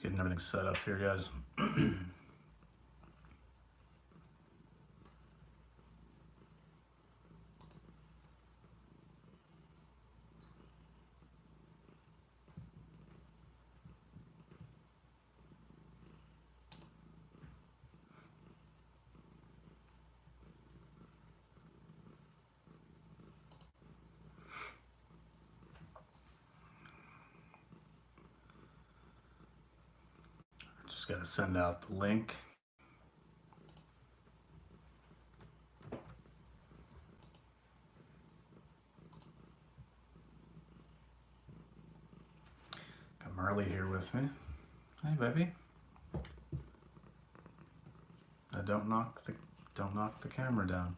Just getting everything set up here, guys. Just got to send out the link. Got Marley here with me. Hey, baby. Don't knock the camera down.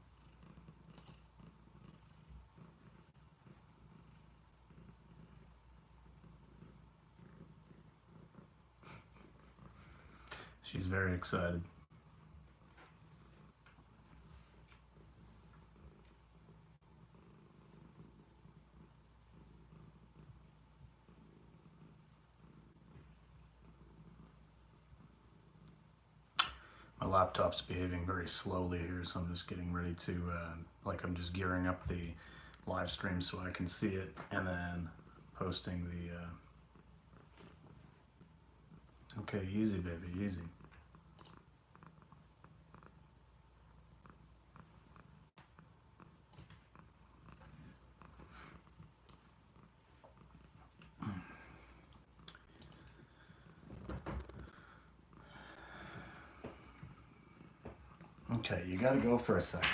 She's very excited. My laptop's behaving very slowly here, so I'm just getting ready to, I'm just gearing up the live stream so I can see it, and then posting the, okay, easy, baby, easy. Okay, you gotta go for a second.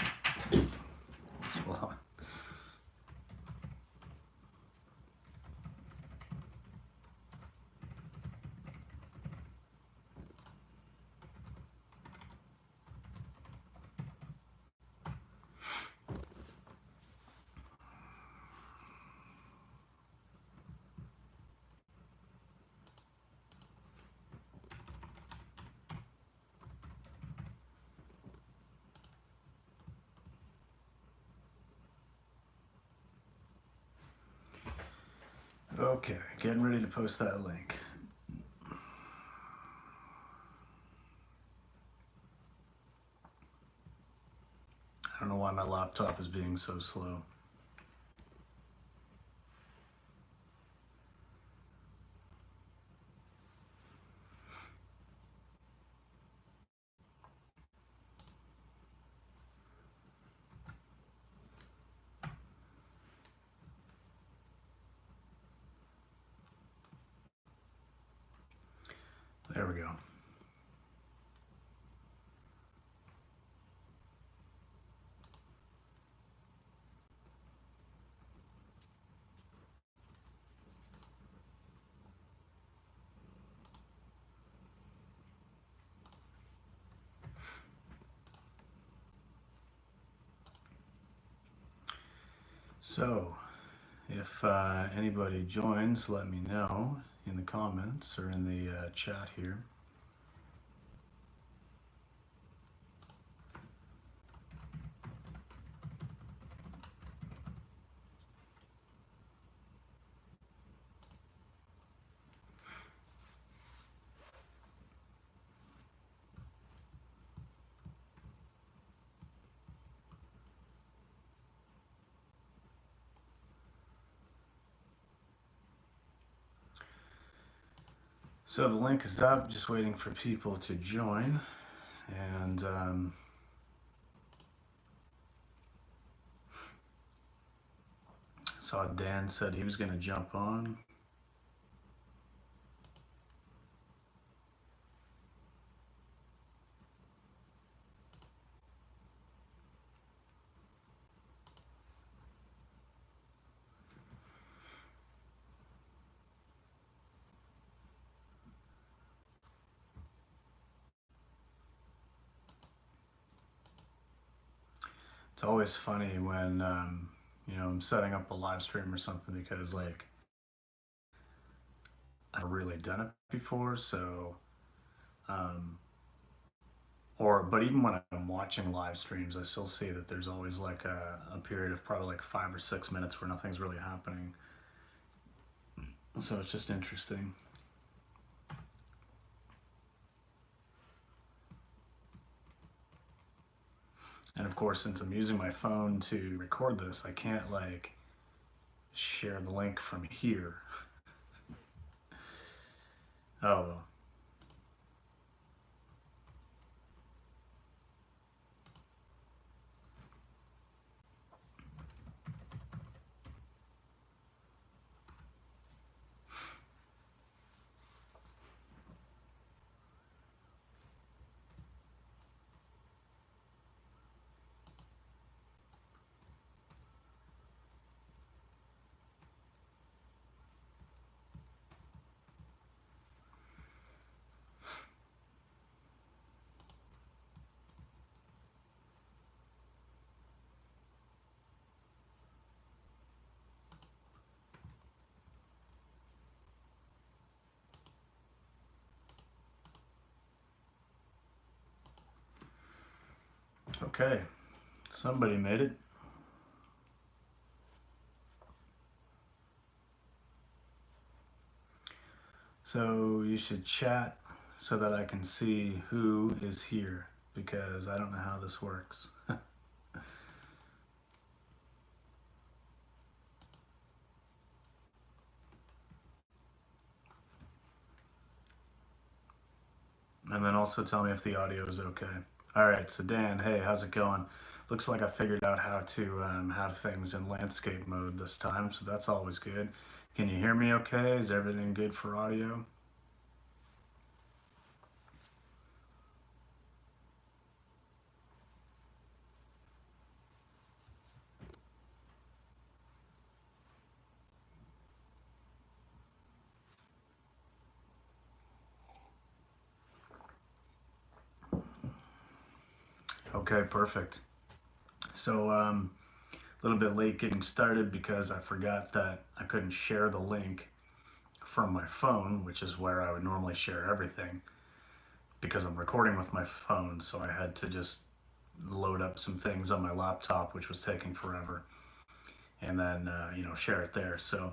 Well, okay, getting ready to post that link. I don't know why my laptop is being so slow. There we go. So, if anybody joins, let me know in the comments or in the chat here. So the link is up, just waiting for people to join. And saw Dan said he was going to jump on. It's always funny when, I'm setting up a live stream or something because, like, I've never really done it before, so, but even when I'm watching live streams, I still see that there's always, like, a period of probably, like, 5 or 6 minutes where nothing's really happening. So it's just interesting. And of course, since I'm using my phone to record this, I can't like share the link from here. Oh well. Okay, somebody made it. So you should chat so that I can see who is here, because I don't know how this works. And then also tell me if the audio is okay. All right, so Dan, hey, how's it going? Looks like I figured out how to have things in landscape mode this time, so that's always good. Can you hear me okay? Is everything good for audio? Okay, perfect. So a little bit late getting started because I forgot that I couldn't share the link from my phone, which is where I would normally share everything, because I'm recording with my phone. So I had to just load up some things on my laptop, which was taking forever, and then share it there. So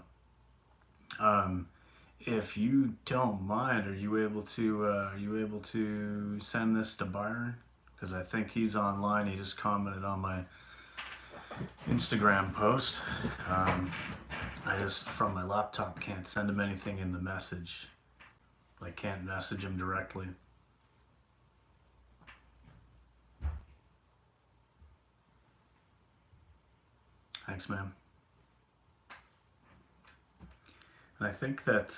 if you don't mind, are you able to send this to Byron? Because I think he's online. He just commented on my Instagram post. I just, from my laptop, can't send him anything in the message. I can't message him directly. Thanks, man. And I think that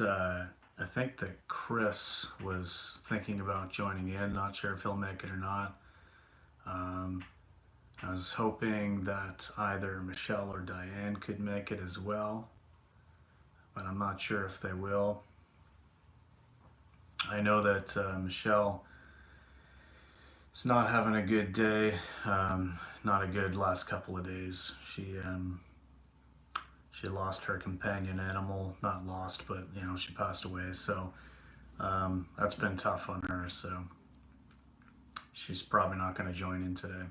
Chris was thinking about joining in. Not sure if he'll make it or not. I was hoping that either Michelle or Diane could make it as well, but I'm not sure if they will. I know that Michelle is not having a good day, not a good last couple of days. She lost her companion animal, not lost, but she passed away. So that's been tough on her. So she's probably not going to join in today.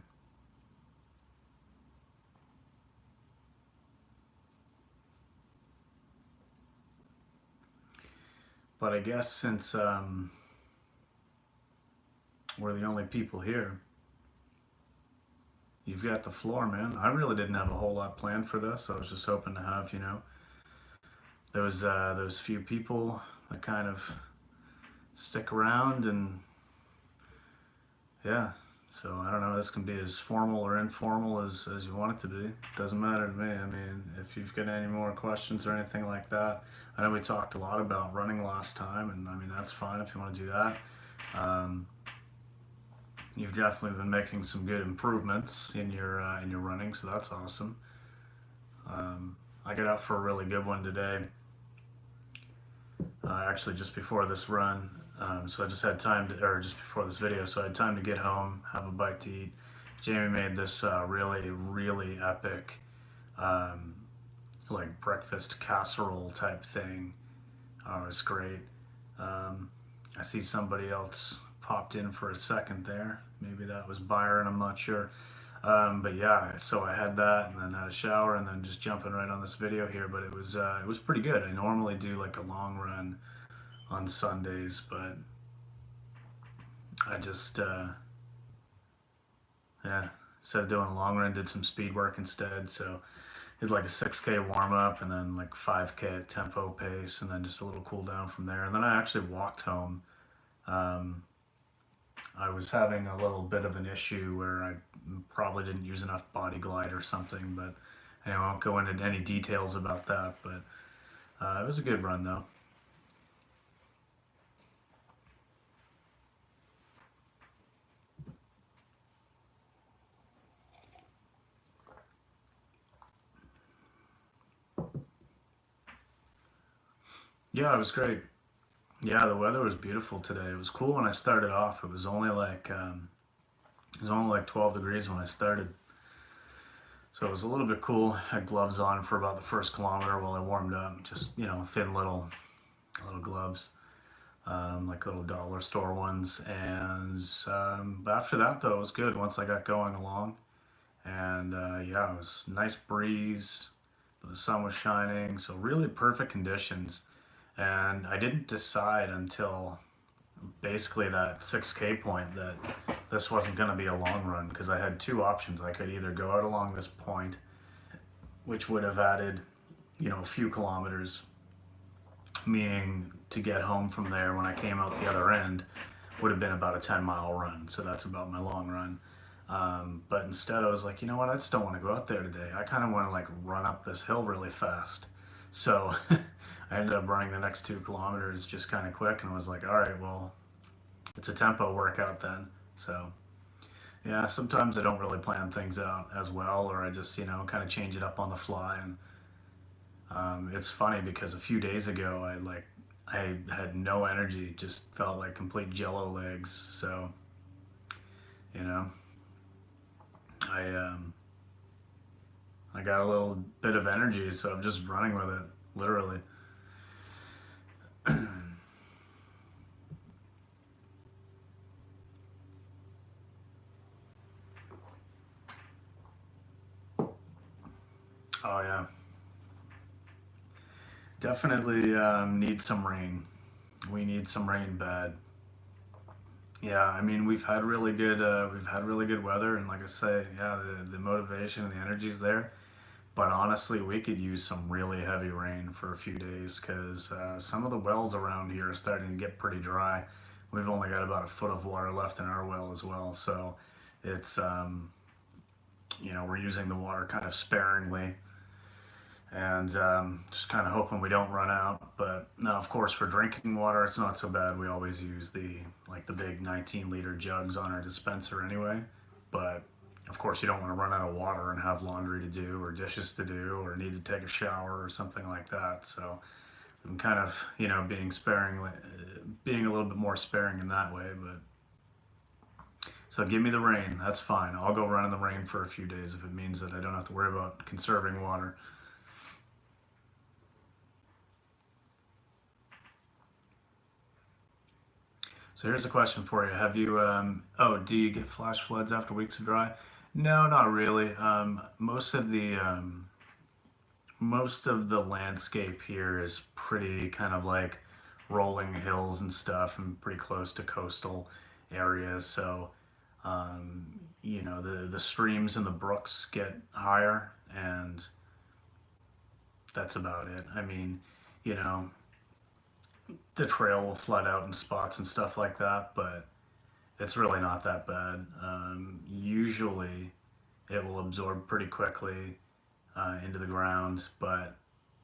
But I guess since we're the only people here, you've got the floor, man. I really didn't have a whole lot planned for this. I was just hoping to have, those few people that kind of stick around, and yeah. So I don't know, this can be as formal or informal as you want it to be. Doesn't matter to me. I mean, if you've got any more questions or anything like that. I know we talked a lot about running last time, and I mean, that's fine if you want to do that. You've definitely been making some good improvements in your running, so that's awesome. I got out for a really good one today. Actually, just before this run, so I just had time to, or just before this video, so I had time to get home, have a bite to eat. Jamie made this really, really epic, like breakfast casserole type thing. Oh, it was great. I see somebody else popped in for a second there. Maybe that was Byron, I'm not sure. But yeah, so I had that and then had a shower and then just jumping right on this video here. But it was pretty good. I normally do like a long run on Sundays, but I just yeah, instead of doing a long run, did some speed work instead. So did like a 6K warm up and then like 5K at tempo pace, and then just a little cool down from there. And then I actually walked home. Um, I was having a little bit of an issue where I probably didn't use enough body glide or something, but anyway, I won't go into any details about that. But it was a good run though. Yeah, it was great. Yeah, the weather was beautiful today. It was cool when I started off. It was only like 12 degrees when I started, so it was a little bit cool. I had gloves on for about the first kilometer while I warmed up. Just thin little gloves, like little dollar store ones. And but after that though, it was good once I got going along. And yeah, it was nice breeze. The sun was shining, so really perfect conditions. And I didn't decide until basically that 6K point that this wasn't going to be a long run, because I had two options. I could either go out along this point, which would have added, a few kilometers, meaning to get home from there when I came out the other end would have been about a 10-mile run. So that's about my long run. But instead, I was like, you know what? I just don't want to go out there today. I kind of want to like run up this hill really fast. So I ended up running the next 2 kilometers just kind of quick, and was like, all right, well, it's a tempo workout then. So yeah, sometimes I don't really plan things out as well, or I just kind of change it up on the fly. And it's funny because a few days ago I had no energy, just felt like complete jello legs. So you know I I got a little bit of energy, so I'm just running with it, literally. Oh yeah, definitely need some rain. We need some rain bad. Yeah, I mean we've had really good weather, and like I say, yeah, the motivation and the energy's there. But honestly, we could use some really heavy rain for a few days, because some of the wells around here are starting to get pretty dry. We've only got about a foot of water left in our well as well, so it's we're using the water kind of sparingly, and just kind of hoping we don't run out. But now, of course, for drinking water, it's not so bad. We always use the big 19-liter jugs on our dispenser anyway. But of course, you don't want to run out of water and have laundry to do, or dishes to do, or need to take a shower or something like that. So I'm kind of being a little bit more sparing in that way. But so give me the rain. That's fine. I'll go run in the rain for a few days if it means that I don't have to worry about conserving water. So here's a question for you. Do you get flash floods after weeks of dry? No, not really. Most of the landscape here is pretty kind of like rolling hills and stuff, and pretty close to coastal areas. So, the streams and the brooks get higher, and that's about it. I mean, you know, the trail will flood out in spots and stuff like that, but it's really not that bad. Usually, it will absorb pretty quickly into the ground, but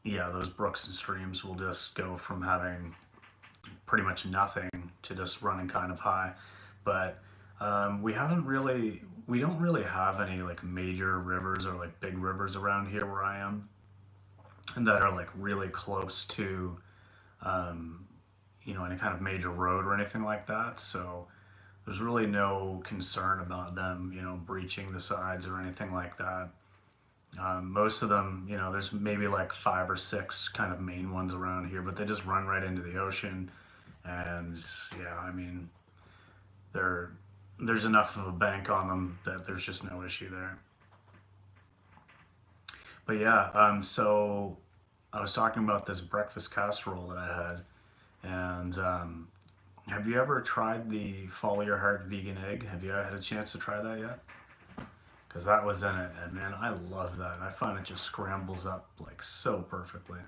yeah, those brooks and streams will just go from having pretty much nothing to just running kind of high. But we don't really have any like major rivers or like big rivers around here where I am, and that are like really close to um, any kind of major road or anything like that. So there's really no concern about them, breaching the sides or anything like that. Most of them, there's maybe like 5 or 6 kind of main ones around here, but they just run right into the ocean. And yeah, I mean, there there's enough of a bank on them that there's just no issue there. But yeah, so I was talking about this breakfast casserole that I had, and have you ever tried the Follow Your Heart vegan egg? Have you had a chance to try that yet? because that was in it, and man, I love that. I find it just scrambles up like so perfectly.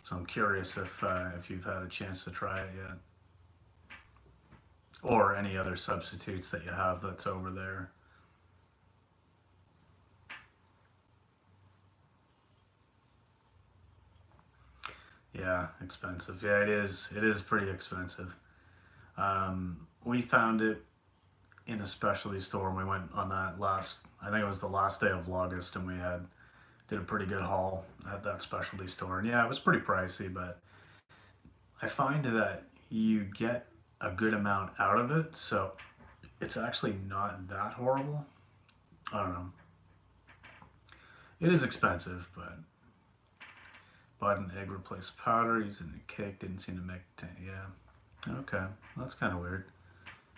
So I'm curious if you've had a chance to try it yet, or any other substitutes that you have that's over there. Yeah, expensive. Yeah, it is. It is pretty expensive. We found it in a specialty store, and we went on that last. I think it was the last day of August, and we had did a pretty good haul at that specialty store. And yeah, it was pretty pricey, but I find that you get a good amount out of it, so it's actually not that horrible. I don't know. It is expensive, but bought an egg replaced powder using the cake. Didn't seem to make it. Yeah. Okay. That's kind of weird.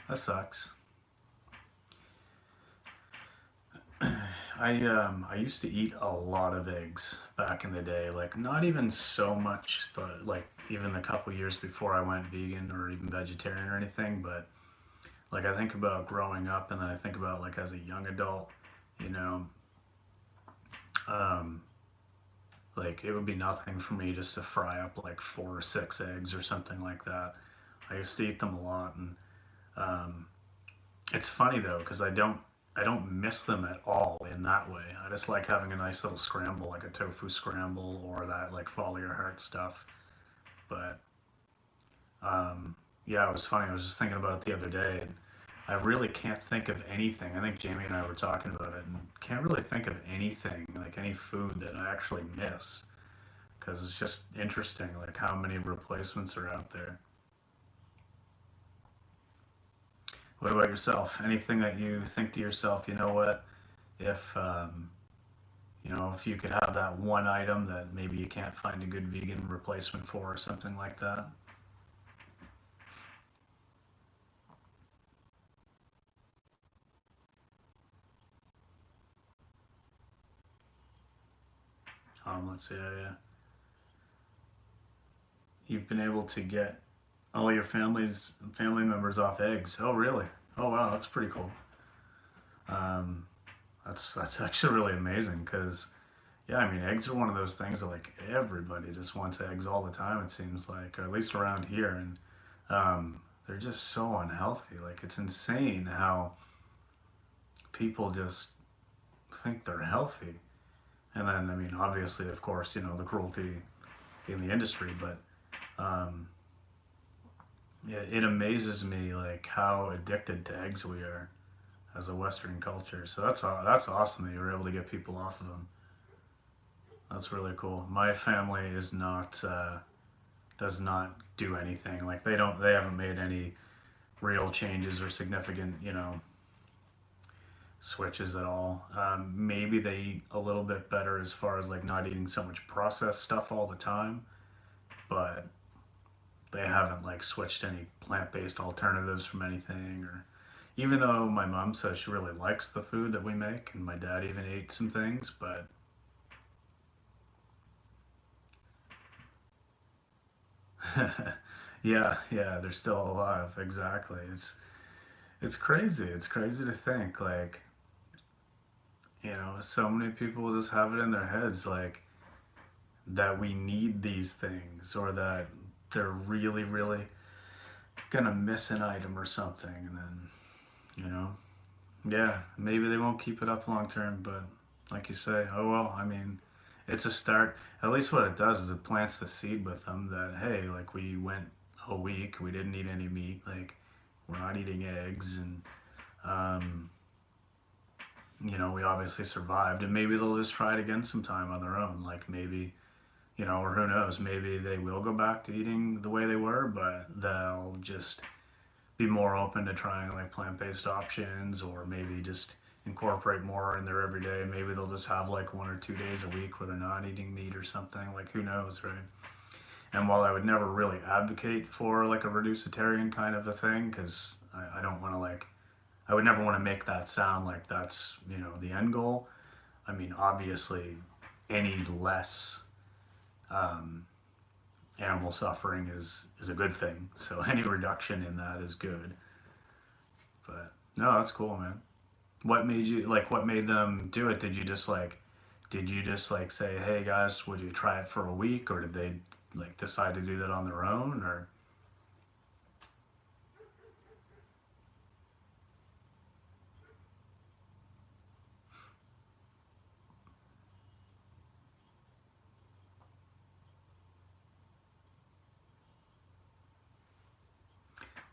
That sucks. I used to eat a lot of eggs back in the day. Like not even so much like even the couple years before I went vegan or even vegetarian or anything, but like I think about growing up, and then I think about like as a young adult, you know, um, like it would be nothing for me just to fry up like 4 or 6 eggs or something like that. I used to eat them a lot, and um, it's funny though because I don't miss them at all in that way. I just like having a nice little scramble, like a tofu scramble or that like follow your heart stuff. But yeah, it was funny. I was just thinking about it the other day, and I really can't think of anything. I think Jamie and I were talking about it, and can't really think of anything like any food that I actually miss because it's just interesting, like how many replacements are out there. What about yourself? Anything that you think to yourself, you know what? If if you could have that one item that maybe you can't find a good vegan replacement for, or something like that. Let's see. You've been able to get all your family members off eggs. Oh, really? Oh, wow. That's pretty cool. Um, that's actually really amazing because yeah, I mean, eggs are one of those things that like everybody just wants eggs all the time. It seems like, or at least around here, and they're just so unhealthy. Like it's insane how people just think they're healthy, and then I mean, obviously, of course, the cruelty in the industry, but um, yeah, it amazes me like how addicted to eggs we are as a Western culture. So that's awesome that you were able to get people off of them. That's really cool. My family is not does not do anything. Like they haven't made any real changes or significant switches at all. Maybe they eat a little bit better as far as like not eating so much processed stuff all the time, but they haven't like switched any plant-based alternatives from anything. Or even though my mom says she really likes the food that we make, and my dad even ate some things, but yeah, yeah, they're still alive. Exactly. It's crazy. It's crazy to think like so many people just have it in their heads like that we need these things, or that they're really really gonna miss an item or something, and then you know yeah, maybe they won't keep it up long term, but like you say, oh well, I mean, it's a start. At least what it does is it plants the seed with them that hey, like we went a week, we didn't eat any meat, like we're not eating eggs, and um, we obviously survived, and maybe they'll just try it again sometime on their own. Like maybe, or who knows, maybe they will go back to eating the way they were, but they'll just be more open to trying like plant-based options, or maybe just incorporate more in their everyday. Maybe they'll just have like 1 or 2 days a week where they're not eating meat or something. Like who knows, right? And while I would never really advocate for like a reducitarian kind of a thing, because I don't want to like, I would never want to make that sound like that's the end goal. I mean, obviously, any less um, animal suffering is a good thing. So any reduction in that is good. But no, that's cool, man. What made you like? What made them do it? Did you just like say, "Hey guys, would you try it for a week," or did they like decide to do that on their own, or?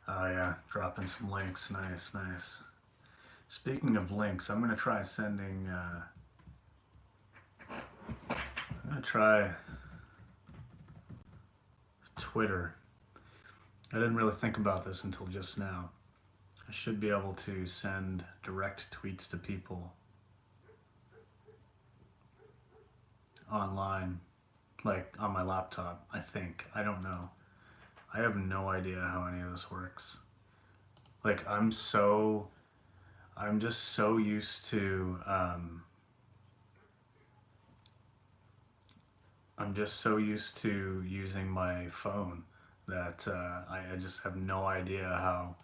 Oh yeah, dropping some links. Nice, nice. Speaking of links, I'm gonna try sending. I'm gonna try Twitter. I didn't really think about this until just now. I should be able to send direct tweets to people online, like on my laptop. I think. I don't know. I have no idea how any of this works. Like I'm just so used to I'm just so used to using my phone that I just have no idea how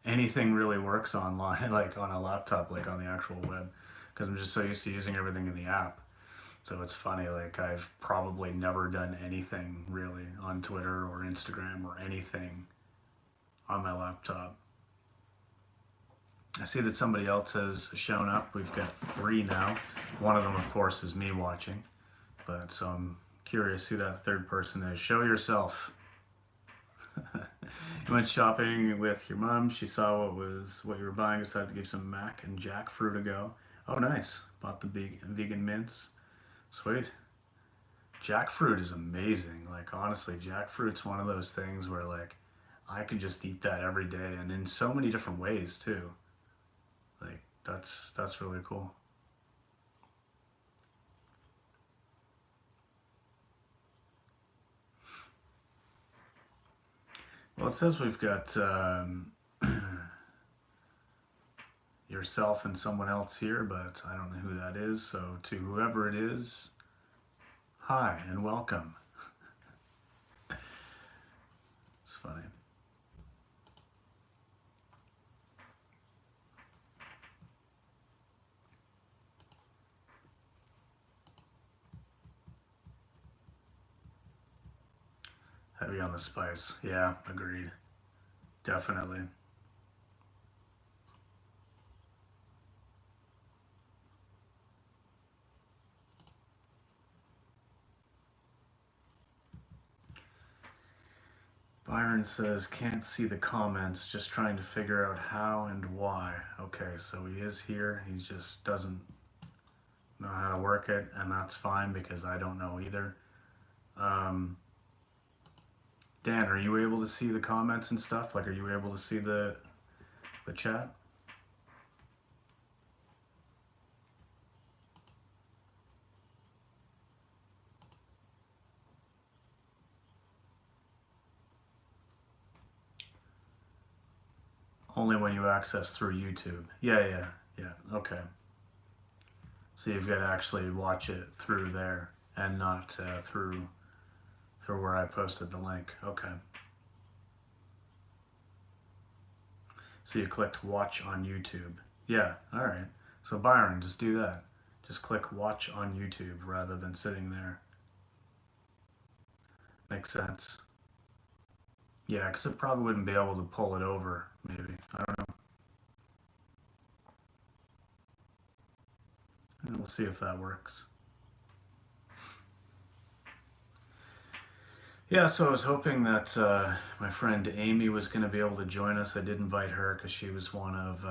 anything really works online, like on a laptop, like on the actual web, because I'm just so used to using everything in the app. So it's funny, like I've probably never done anything really on Twitter or Instagram or anything on my laptop. I see that somebody else has shown up. We've got 3 now. One of them, of course, is me watching. But so I'm curious who that third person is. Show yourself. You went shopping with your mom. She saw what you were buying. Decided to give some mac and jackfruit a go. Oh, nice. Bought the vegan mints. Sweet. Jackfruit is amazing. Like honestly, jackfruit's one of those things where like I could just eat that every day and in so many different ways too. Like that's really cool. Well, it says we've got yourself and someone else here, but I don't know who that is. So to whoever it is, hi and welcome. It's funny. Heavy on the spice. Yeah, agreed. Definitely. Byron says, can't see the comments, just trying to figure out how and why. Okay, so he is here. He just doesn't know how to work it, and that's fine because I don't know either. Um, Dan, are you able to see the comments and stuff? Like, are you able to see the chat? Only when you access through YouTube. Yeah. Okay. So you've got to actually watch it through there and not through where I posted the link. Okay. So you clicked watch on YouTube. Yeah, all right. So Byron, just do that. Just click watch on YouTube rather than sitting there. Makes sense. Yeah, because it probably wouldn't be able to pull it over, maybe. I don't know. We'll see if that works. Yeah, so I was hoping that my friend Amy was going to be able to join us. I did invite her because she was one of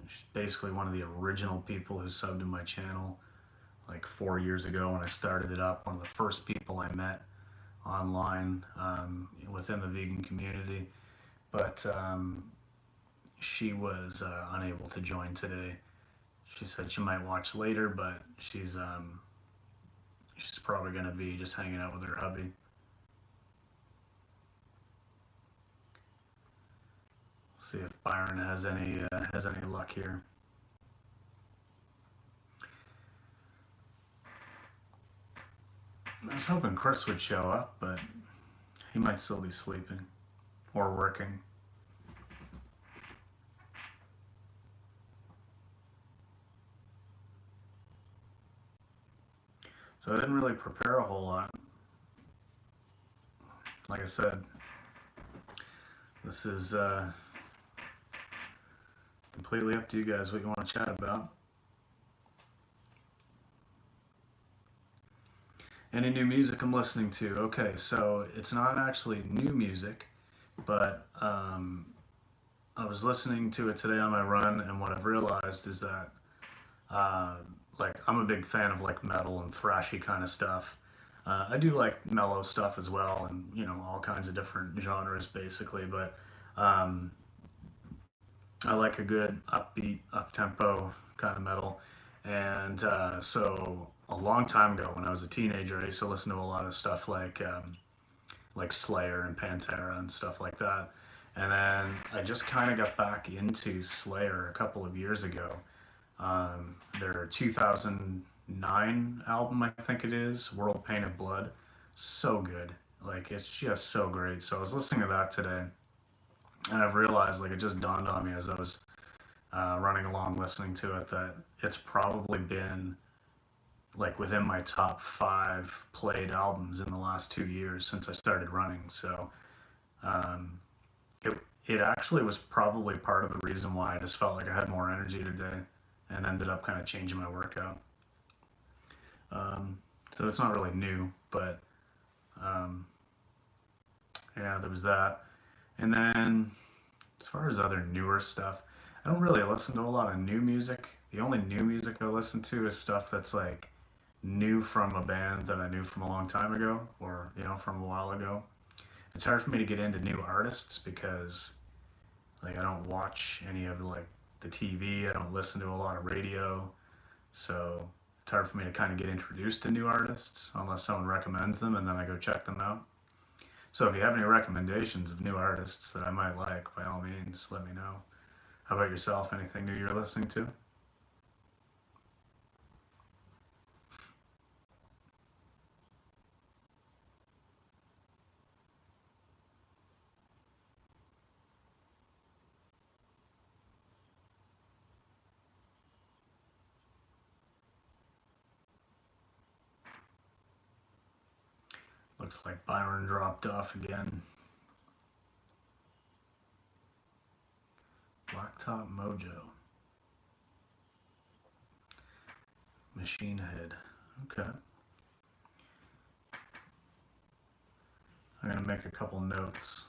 she's basically one of the original people who subbed to my channel like 4 years ago when I started it up. One of the first people I met online within the vegan community. But she was unable to join today. She said she might watch later, but she's probably going to be just hanging out with her hubby. See if Byron has any luck here. I was hoping Chris would show up, but he might still be sleeping or working. So I didn't really prepare a whole lot. Like I said, this is completely up to you guys what you want to chat about. Any new music I'm listening to? Okay, so it's not actually new music, but I was listening to it today on my run, and what I've realized is that uh, like I'm a big fan of like metal and thrashy kind of stuff. I do like mellow stuff as well, and all kinds of different genres basically. But um, I like a good upbeat, up tempo kind of metal. And so a long time ago, when I was a teenager, I used to listen to a lot of stuff like Slayer and Pantera and stuff like that. And then I just kind of got back into Slayer a couple of years ago. Their 2009 album, I think it is, World Painted Blood, so good. Like it's just so great. So I was listening to that today, and I've realized, like, it just dawned on me as I was running along listening to it, that it's probably been like within my top five played albums in the last 2 years since I started running. So um, it it actually was probably part of the reason why I just felt like I had more energy today, and ended up kind of changing my workout. Um, so it's not really new, but um, yeah, there was that. And then as far as other newer stuff, I don't really listen to a lot of new music. The only new music I listen to is stuff that's like new from a band that I knew from a long time ago, or from a while ago. It's hard for me to get into new artists because like I don't watch any of like the TV. I don't listen to a lot of radio, so it's hard for me to kind of get introduced to new artists unless someone recommends them, and then I go check them out. So if you have any recommendations of new artists that I might like, by all means, let me know. How about yourself? Anything new you're listening to? Looks like Byron dropped off again. Blacktop Mojo. Machine Head. Okay. I'm going to make a couple notes.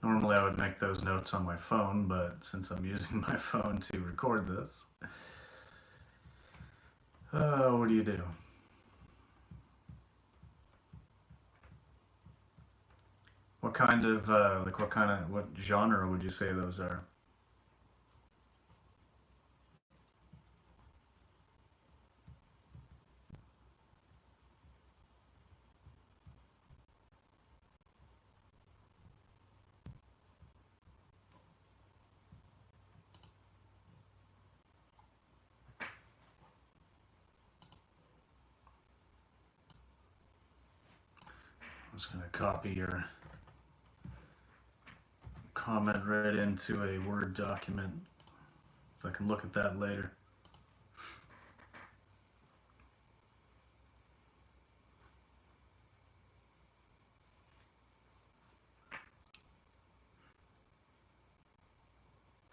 Normally I would make those notes on my phone, but since I'm using my phone to record this, what do you do? What genre would you say those are? I'm just going to copy your comment right into a Word document if I can look at that later.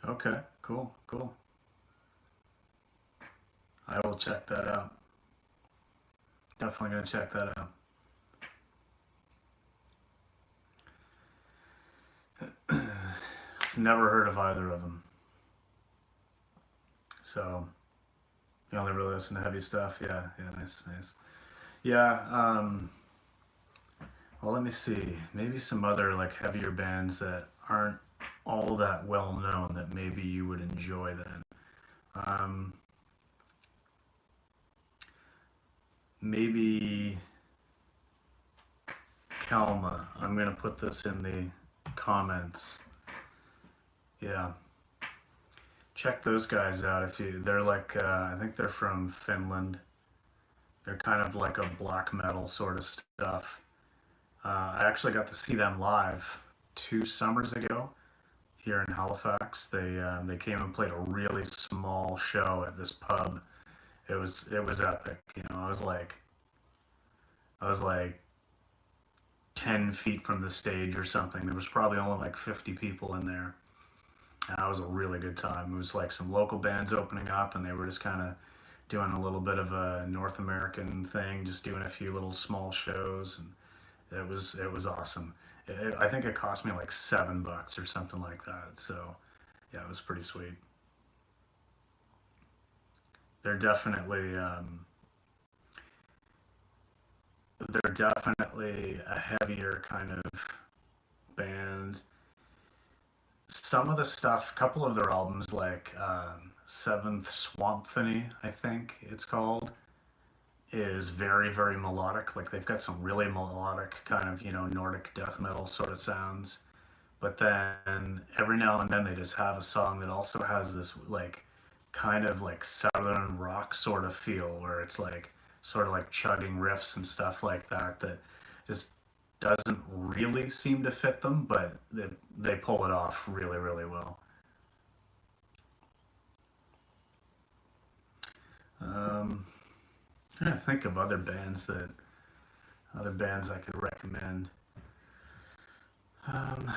Okay, cool, cool. I will check that out. Definitely gonna check that out. Never heard of either of them. So you only really listen to heavy stuff. Yeah, yeah, nice, nice. Yeah. Well, let me see. Maybe some other like heavier bands that aren't all that well known that maybe you would enjoy then. Um, Maybe Kalma. I'm gonna put this in the comments. Yeah, check those guys out if you. They're like I think they're from Finland. They're kind of like a black metal sort of stuff. I actually got to see them live 2 summers ago here in Halifax. They came and played a really small show at this pub, It was epic. You know, I was like 10 feet from the stage or something. There was probably only like 50 people in there. And that was a really good time. It was like some local bands opening up, and they were just kind of doing a little bit of a North American thing, just doing a few little small shows, and it was awesome. I think it cost me like $7 or something like that. So yeah, it was pretty sweet. They're definitely they're definitely a heavier kind of band. Some of the stuff, a couple of their albums, like Seventh Symphony, I think it's called, is very, very melodic. Like they've got some really melodic kind of, Nordic death metal sort of sounds. But then every now and then they just have a song that also has this like kind of like southern rock sort of feel where it's like sort of like chugging riffs and stuff like that that just doesn't really seem to fit them, but they pull it off really, really well. Um, I'm trying to think of other bands I could recommend.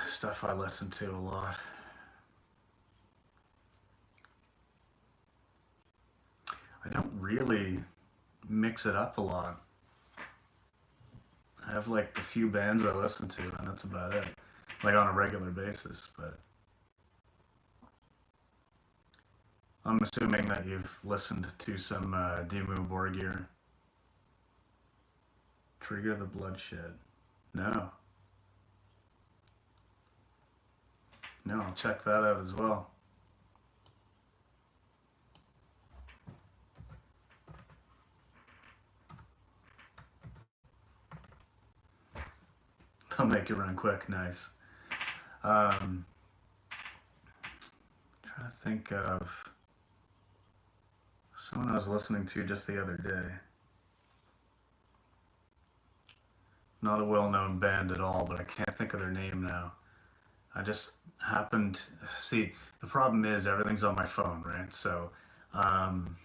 Stuff I listen to a lot. I don't really mix it up a lot. I have like a few bands I listen to, and that's about it. Like on a regular basis. But I'm assuming that you've listened to some Dimmu Borgir, Trigger the Bloodshed. No, no, I'll check that out as well. They'll make it run quick. Nice. Um, Trying to think of someone I was listening to just the other day. Not a well-known band at all, but I can't think of their name now. I just happened. See, the problem is everything's on my phone, right? So, um,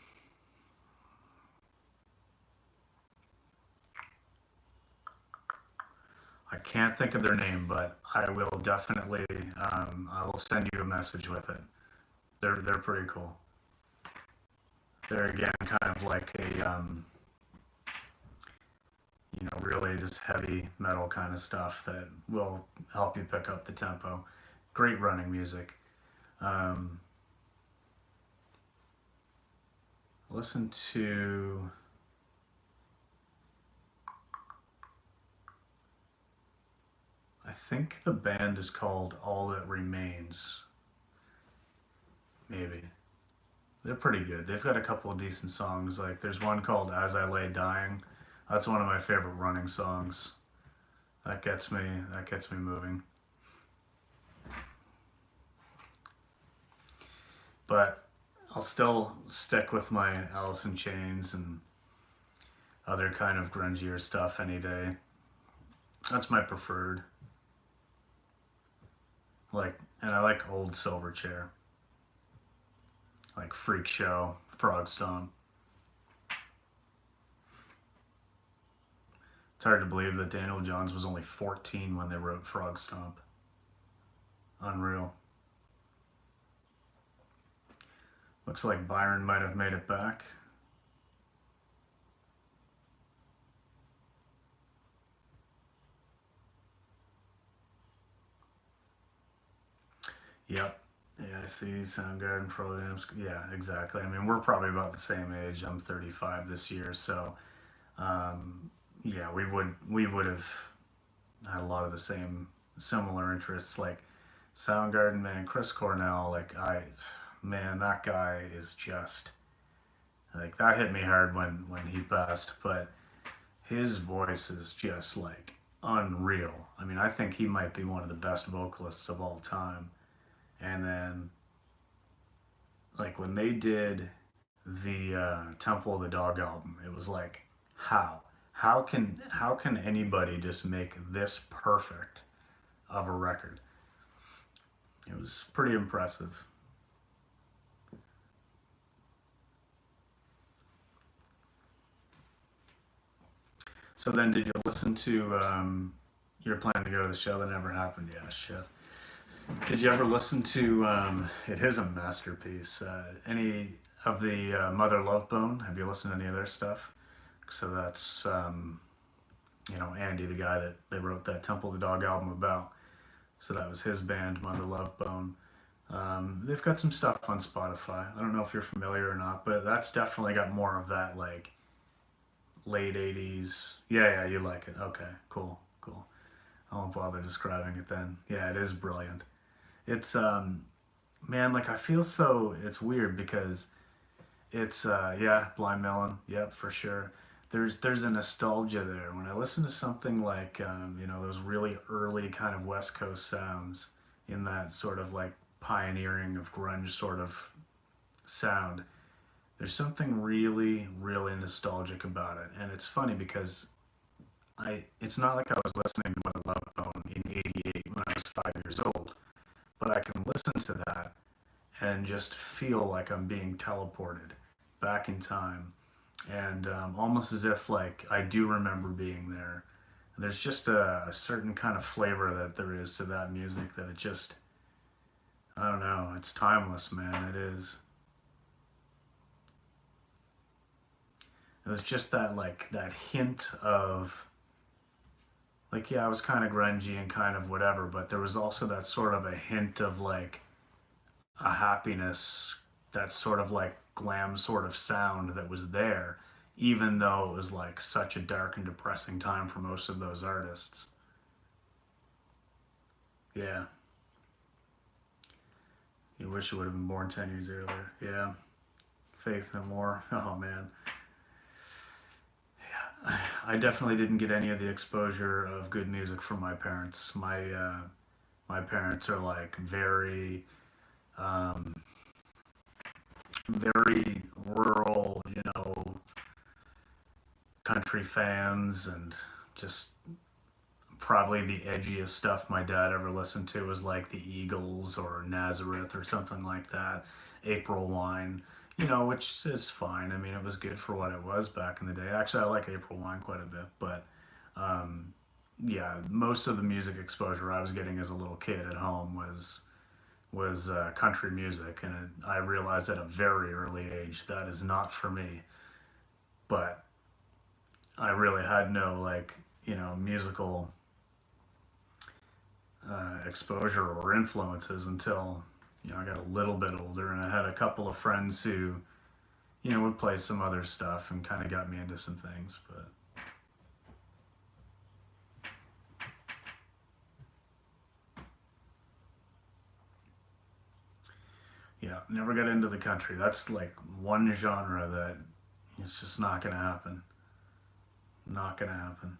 I can't think of their name, but I will definitely. I will send you a message with it. They're pretty cool. They're again kind of like a really just heavy metal kind of stuff that will help you pick up the tempo. Great running music. Um, Listen to. I think the band is called All That Remains. Maybe. They're pretty good. They've got a couple of decent songs. Like there's one called As I Lay Dying. That's one of my favorite running songs. That gets me that gets me moving. But I'll still stick with my Alice in Chains and other kind of grungier stuff any day. That's my preferred. Like, and I like old Silverchair, like Freak Show, Frog Stomp. It's hard to believe that Daniel Johns was only 14 when they wrote Frog Stomp. Unreal. Looks like Byron might have made it back. Yep. Yeah, I see Soundgarden programs. Yeah, exactly. I mean, we're probably about the same age. I'm 35 this year, so yeah, we would have had a lot of the same similar interests. Like Soundgarden, man, Chris Cornell. Like man, that guy is just like that hit me hard when he passed. But his voice is just like unreal. I mean, I think he might be one of the best vocalists of all time. And then like when they did the Temple of the Dog album, it was like how how can anybody just make this perfect of a record? It was pretty impressive. So then, did you listen to your plan to go to the show that never happened? Yeah, shit. Did you ever listen to? It is a masterpiece. Any of the Mother Love Bone? Have you listened to any of their stuff? So that's Andy, the guy that they wrote that Temple of the Dog album about. So that was his band, Mother Love Bone. They've got some stuff on Spotify. I don't know if you're familiar or not, but that's definitely got more of that like late '80s. Yeah, you like it. Okay, cool, cool. I won't bother describing it then. Yeah, it is brilliant. It's man, like I feel so. It's weird because it's yeah, Blind Melon. Yep, for sure. There's a nostalgia there when I listen to something like those really early kind of West Coast sounds in that sort of like pioneering of grunge sort of sound. There's something really really nostalgic about it, and it's funny because I it's not like I was listening to Mother Love Bone in '88 when I was 5 years old, but I can listen to that and just feel like I'm being teleported back in time, and almost as if like I do remember being there. And there's just a certain kind of flavor that there is to that music that it just I don't know. It's timeless, man. It is. It's just that like that hint of like yeah, I was kind of grungy and kind of whatever, but there was also that sort of a hint of like a happiness, that sort of like glam sort of sound that was there, even though it was like such a dark and depressing time for most of those artists. Yeah, you wish you would have been born 10 years earlier. Yeah, Faith No More. Oh man. I definitely didn't get any of the exposure of good music from my parents. My parents are like um, very rural, country fans, and just probably the edgiest stuff my dad ever listened to was like the Eagles or Nazareth or something like that. April Wine, which is fine. I mean, it was good for what it was back in the day. Actually, I like April Wine quite a bit, but um, yeah, most of the music exposure I was getting as a little kid at home was country music, and I realized at a very early age that is not for me. But I really had no like musical exposure or influences until I got a little bit older, and I had a couple of friends who would play some other stuff and kind of got me into some things. But yeah, never got into the country. That's like one genre that it's just not gonna happen. Not gonna happen.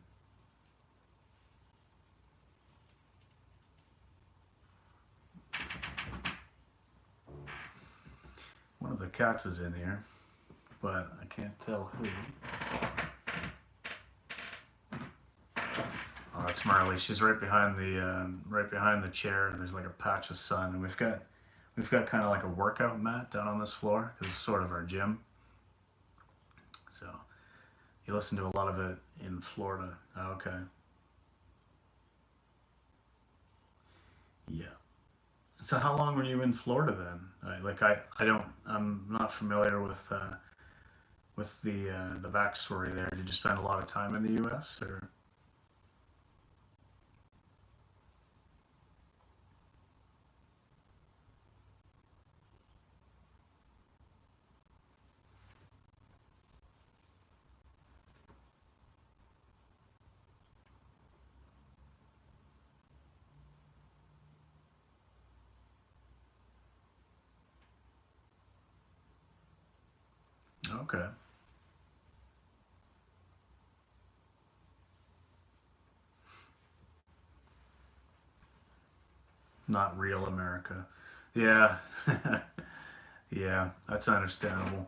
One of the cats is in here, but I can't tell who. Oh, that's Marley. She's right behind the chair, and there's like a patch of sun, and we've got kind of like a workout mat down on this floor because it's sort of our gym. So you listen to a lot of it in Florida. Oh, okay. Yeah. So how long were you in Florida then? I'm not familiar with the backstory there. Did you spend a lot of time in the U.S. or? Okay, not real America. Yeah, yeah, that's understandable.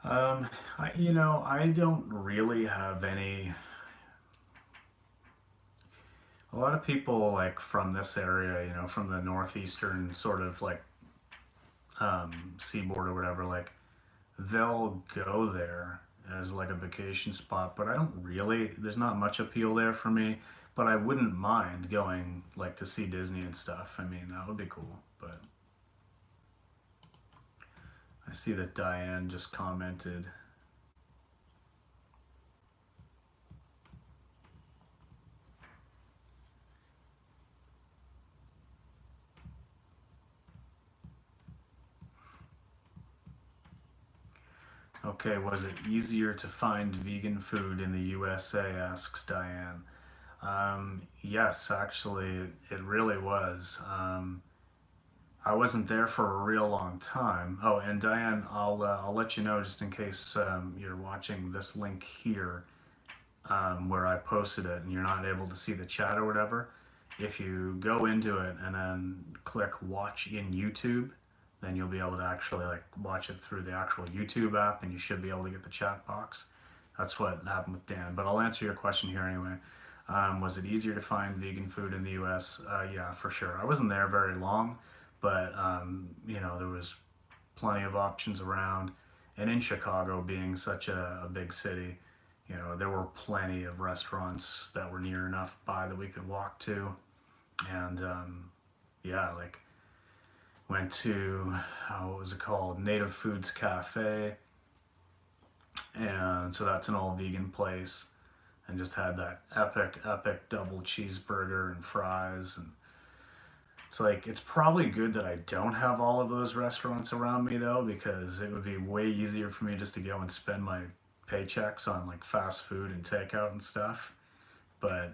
I don't really have any. A lot of people like from this area, from the northeastern sort of like seaboard or whatever, like they'll go there as like a vacation spot, but I don't really, there's not much appeal there for me, but I wouldn't mind going like to see Disney and stuff. I mean, that would be cool, but I see that Diane just commented. Okay, was it easier to find vegan food in the USA, asks Diane. Yes, actually, it really was. I wasn't there for a real long time. Oh, and Diane, I'll let you know just in case you're watching this link here where I posted it and you're not able to see the chat or whatever. If you go into it and then click watch in YouTube, then you'll be able to actually like watch it through the actual YouTube app, and you should be able to get the chat box. That's what happened with Dan. But I'll answer your question here anyway. Was it easier to find vegan food in the U.S.? Yeah, for sure. I wasn't there very long, but you know, there was plenty of options around. And in Chicago, being such a big city, you know, there were plenty of restaurants that were near enough by that we could walk to. And yeah, like went to, what was it called? Native Foods Cafe. And so that's an all vegan place. And just had that epic double cheeseburger and fries. And it's like, it's probably good that I don't have all of those restaurants around me though, because it would be way easier for me just to go and spend my paychecks on like fast food and takeout and stuff. But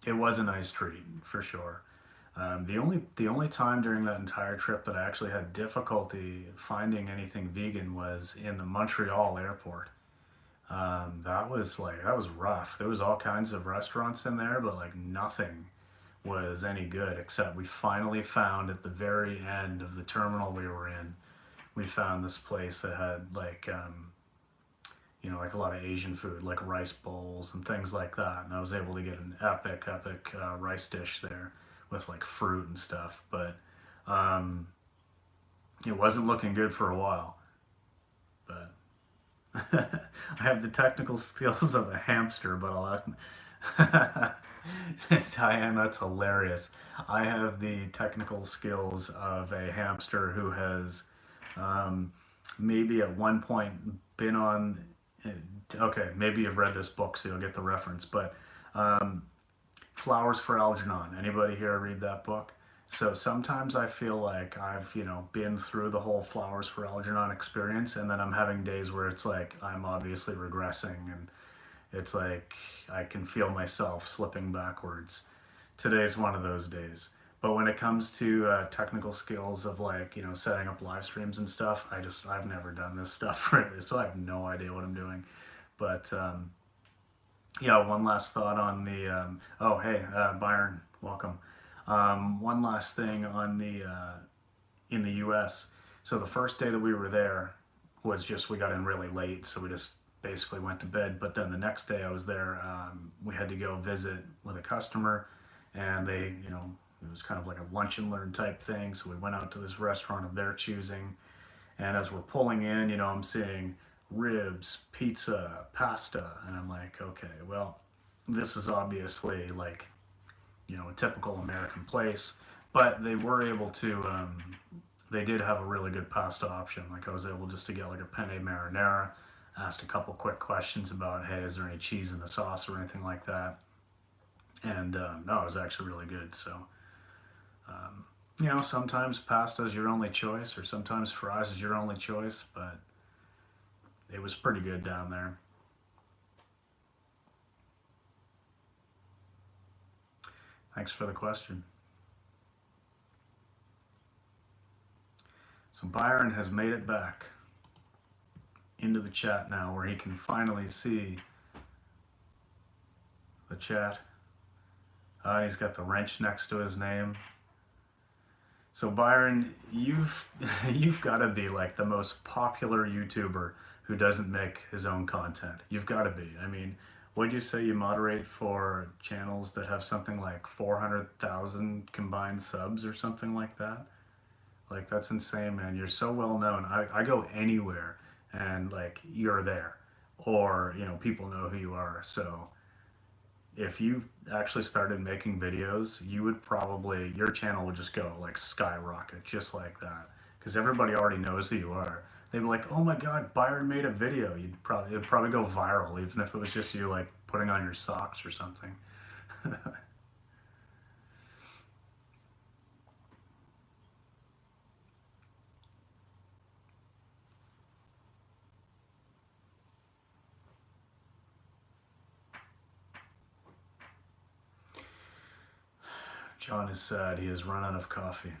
it was a nice treat for sure. The only time during that entire trip that I actually had difficulty finding anything vegan was in the Montreal airport. That was rough. There was all kinds of restaurants in there, but like nothing was any good except we finally found at the very end of the terminal we were in, we found this place that had like you know, like a lot of Asian food, like rice bowls and things like that. And I was able to get an epic rice dish there with like fruit and stuff. But it wasn't looking good for a while. But I have the technical skills of a hamster, but I'll Diane, that's hilarious. I have the technical skills of a hamster who has maybe at one point been on. Okay, maybe you've read this book, so you'll get the reference. But Flowers for Algernon. Anybody here read that book? So sometimes I feel like I've, you know, been through the whole Flowers for Algernon experience, and then I'm having days where it's like I'm obviously regressing, and it's like I can feel myself slipping backwards. Today's one of those days. But when it comes to technical skills of like, you know, setting up live streams and stuff, I've never done this stuff really, so I have no idea what I'm doing. But yeah, one last thought on the, oh, hey, Byron, welcome. One last thing on the, in the US. So the first day that we were there was just, we got in really late, so we just basically went to bed. But then the next day I was there, we had to go visit with a customer, and they, you know, it was kind of like a lunch and learn type thing. So we went out to this restaurant of their choosing. And as we're pulling in, you know, I'm seeing ribs, pizza, pasta. And I'm like, okay, well, this is obviously like, you know, a typical American place. But they were able to, they did have a really good pasta option. Like I was able just to get like a penne marinara, asked a couple quick questions about, hey, is there any cheese in the sauce or anything like that? And no, it was actually really good. So, you know, sometimes pasta is your only choice, or sometimes fries is your only choice, but it was pretty good down there. Thanks for the question. So Byron has made it back into the chat now, where he can finally see the chat. He's got the wrench next to his name. So Byron, you've got to be like the most popular YouTuber who doesn't make his own content. You've got to be. I mean, what'd you say you moderate for channels that have something like 400,000 combined subs or something like that? Like, that's insane, man. You're so well known. I go anywhere and like you're there. or, you know, people know who you are. So if you actually started making videos, you would probably, your channel would just go like skyrocket, just like that. Because everybody already knows who you are. They'd be like, oh my God, Byron made a video. It'd probably go viral, even if it was just you like putting on your socks or something. John is sad. He has run out of coffee.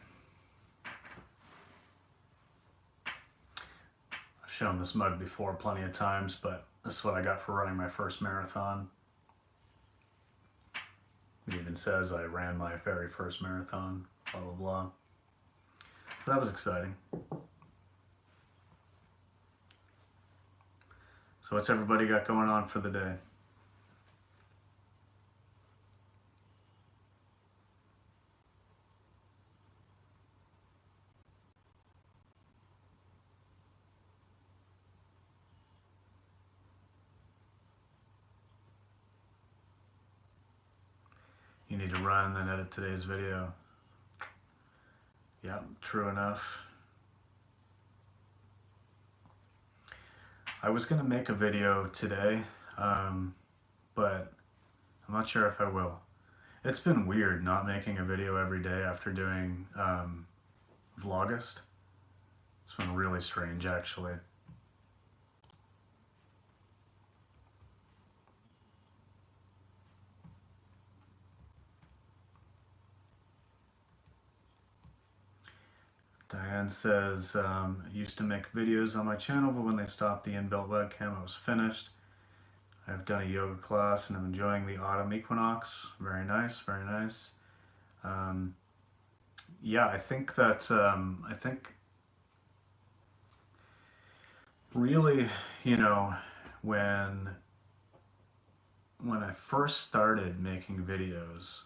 I've shown this mug before plenty of times, but this is what I got for running my first marathon. It even says I ran my very first marathon, blah, blah, blah. That was exciting. So what's everybody got going on for the day? You need to run and edit today's video. Yeah, true enough. I was gonna make a video today, but I'm not sure if I will. It's been weird not making a video every day after doing Vlogust. It's been really strange, actually. Diane says, I used to make videos on my channel, but when they stopped the inbuilt webcam, I was finished. I've done a yoga class and I'm enjoying the autumn equinox. Very nice, very nice. Yeah, I think that, I think really, you know, when I first started making videos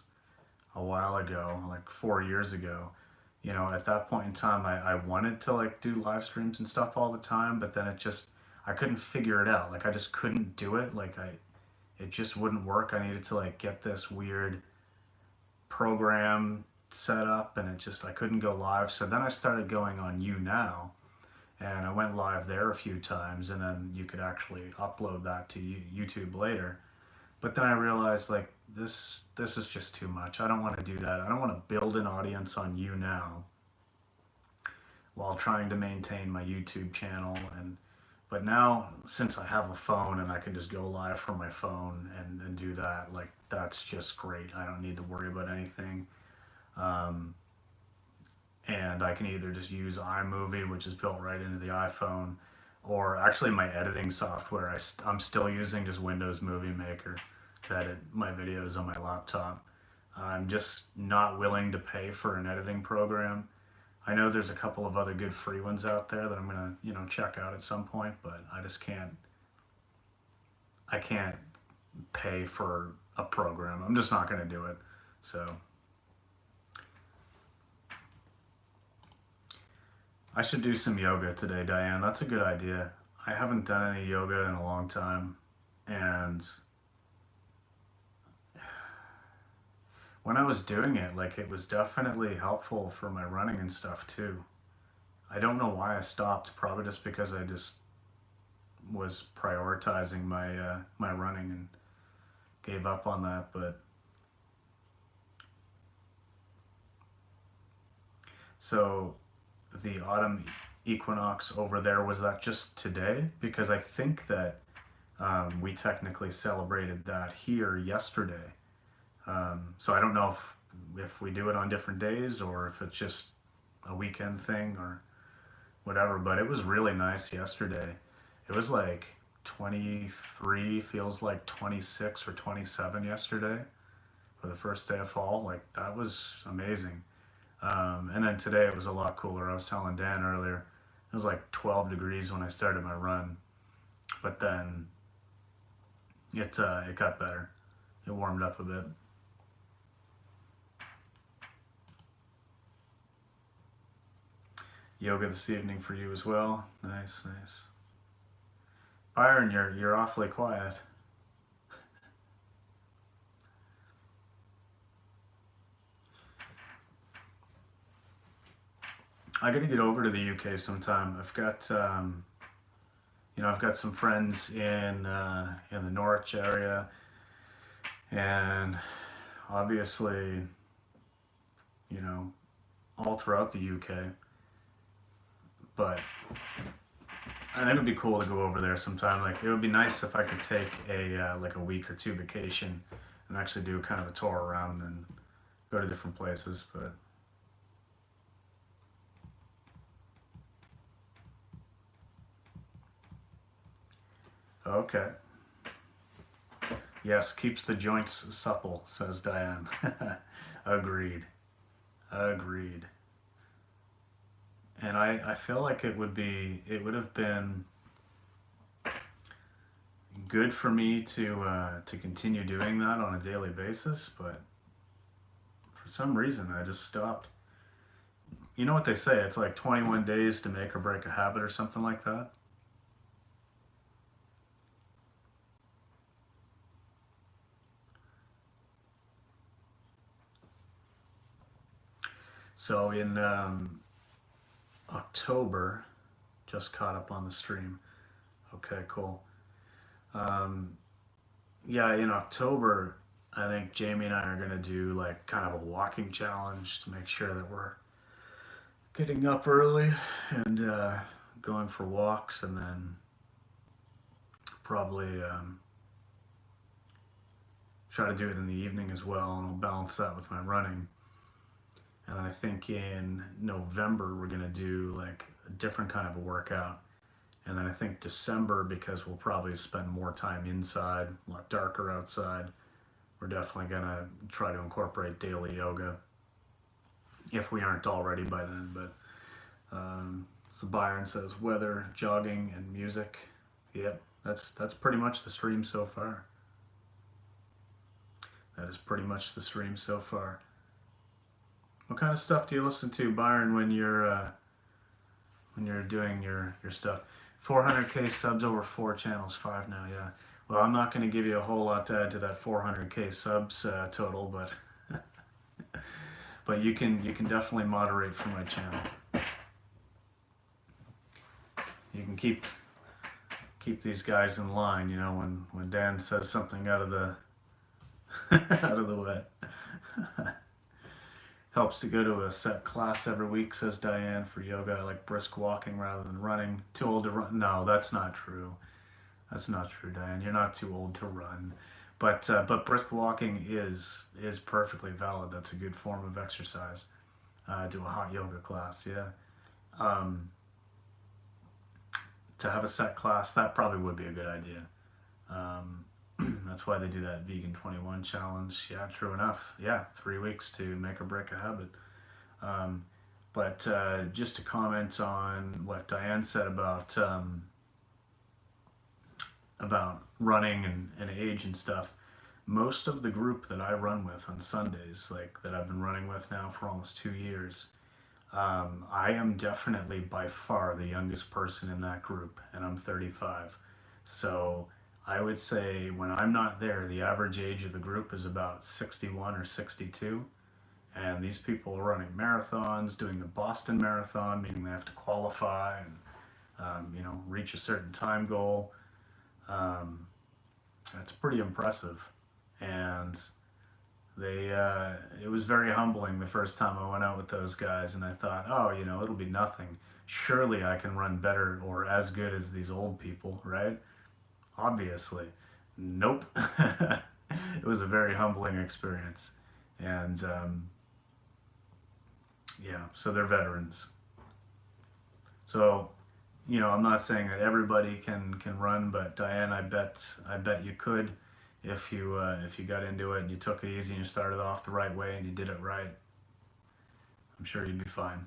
a while ago, like 4 years ago, you know, at that point in time, I wanted to like do live streams and stuff all the time, but then I couldn't figure it out. Like I just couldn't do it. It just wouldn't work. I needed to like get this weird program set up and I couldn't go live. So then I started going on YouNow and I went live there a few times and then you could actually upload that to YouTube later. But then I realized like this is just too much. I don't want to do that. I don't want to build an audience on YouNow while trying to maintain my YouTube channel. But now since I have a phone and I can just go live from my phone and do that, like that's just great. I don't need to worry about anything. And I can either just use iMovie, which is built right into the iPhone, or actually my editing software, I'm still using just Windows Movie Maker to edit my videos on my laptop. I'm just not willing to pay for an editing program. I know there's a couple of other good free ones out there that I'm gonna, you know, check out at some point, but I just can't, I can't pay for a program. I'm just not gonna do it. So I should do some yoga today, Diane. That's a good idea. I haven't done any yoga in a long time, and when I was doing it, like it was definitely helpful for my running and stuff too. I don't know why I stopped, probably just because I just was prioritizing my my running and gave up on that, but so the autumn equinox over there, was that just today? Because I think that we technically celebrated that here yesterday. So I don't know if we do it on different days or if it's just a weekend thing or whatever, but it was really nice yesterday. It was like 23, feels like 26 or 27 yesterday for the first day of fall. Like that was amazing. And then today it was a lot cooler. I was telling Dan earlier, it was like 12 degrees when I started my run, but then it got better. It warmed up a bit. Yoga this evening for you as well. Nice, nice. Byron, you're awfully quiet. I got to get over to the UK sometime. I've got I've got some friends in the Norwich area, and obviously, you know, all throughout the UK. But I think it'd be cool to go over there sometime. Like it would be nice if I could take a like a week or two vacation and actually do kind of a tour around and go to different places. But okay. Yes, keeps the joints supple, says Diane. Agreed. Agreed. And I feel like it would have been good for me to continue doing that on a daily basis, but for some reason I just stopped. You know what they say? It's like 21 days to make or break a habit or something like that. So in October, just caught up on the stream. Okay, cool. Um, yeah, in October, I think Jamie and I are gonna do like kind of a walking challenge to make sure that we're getting up early and going for walks, and then probably try to do it in the evening as well, and I'll balance that with my running. And then I think in November we're gonna do like a different kind of a workout. And then I think December, because we'll probably spend more time inside, a lot darker outside, we're definitely gonna try to incorporate daily yoga if we aren't already by then. But so Byron says weather, jogging, and music. Yep, that's pretty much the stream so far. That is pretty much the stream so far. What kind of stuff do you listen to, Byron, when you're doing your stuff? 400k subs over 4 channels, 5 now. Yeah. Well, I'm not going to give you a whole lot to add to that 400k subs total, but but you can definitely moderate for my channel. You can keep these guys in line. You know, when Dan says something out of the out of the way. Helps to go to a set class every week, says Diane. For yoga, I like brisk walking rather than running. Too old to run? No, that's not true. That's not true, Diane. You're not too old to run. But brisk walking is perfectly valid. That's a good form of exercise. Do a hot yoga class, yeah. To have a set class, that probably would be a good idea. That's why they do that vegan 21 challenge. Yeah, true enough. Yeah, 3 weeks to make or break a habit. But just to comment on what Diane said about running and age and stuff, most of the group that I run with on Sundays, like that I've been running with now for almost 2 years, I am definitely by far the youngest person in that group, and I'm 35. So I would say when I'm not there, the average age of the group is about 61 or 62. And these people are running marathons, doing the Boston Marathon, meaning they have to qualify and reach a certain time goal. That's pretty impressive. And it was very humbling the first time I went out with those guys, and I thought, oh, it'll be nothing. Surely I can run better or as good as these old people, right? Obviously. Nope. It was a very humbling experience. And yeah, so they're veterans. So, I'm not saying that everybody can run, but Diane, I bet you could if you got into it and you took it easy and you started off the right way and you did it right. I'm sure you'd be fine.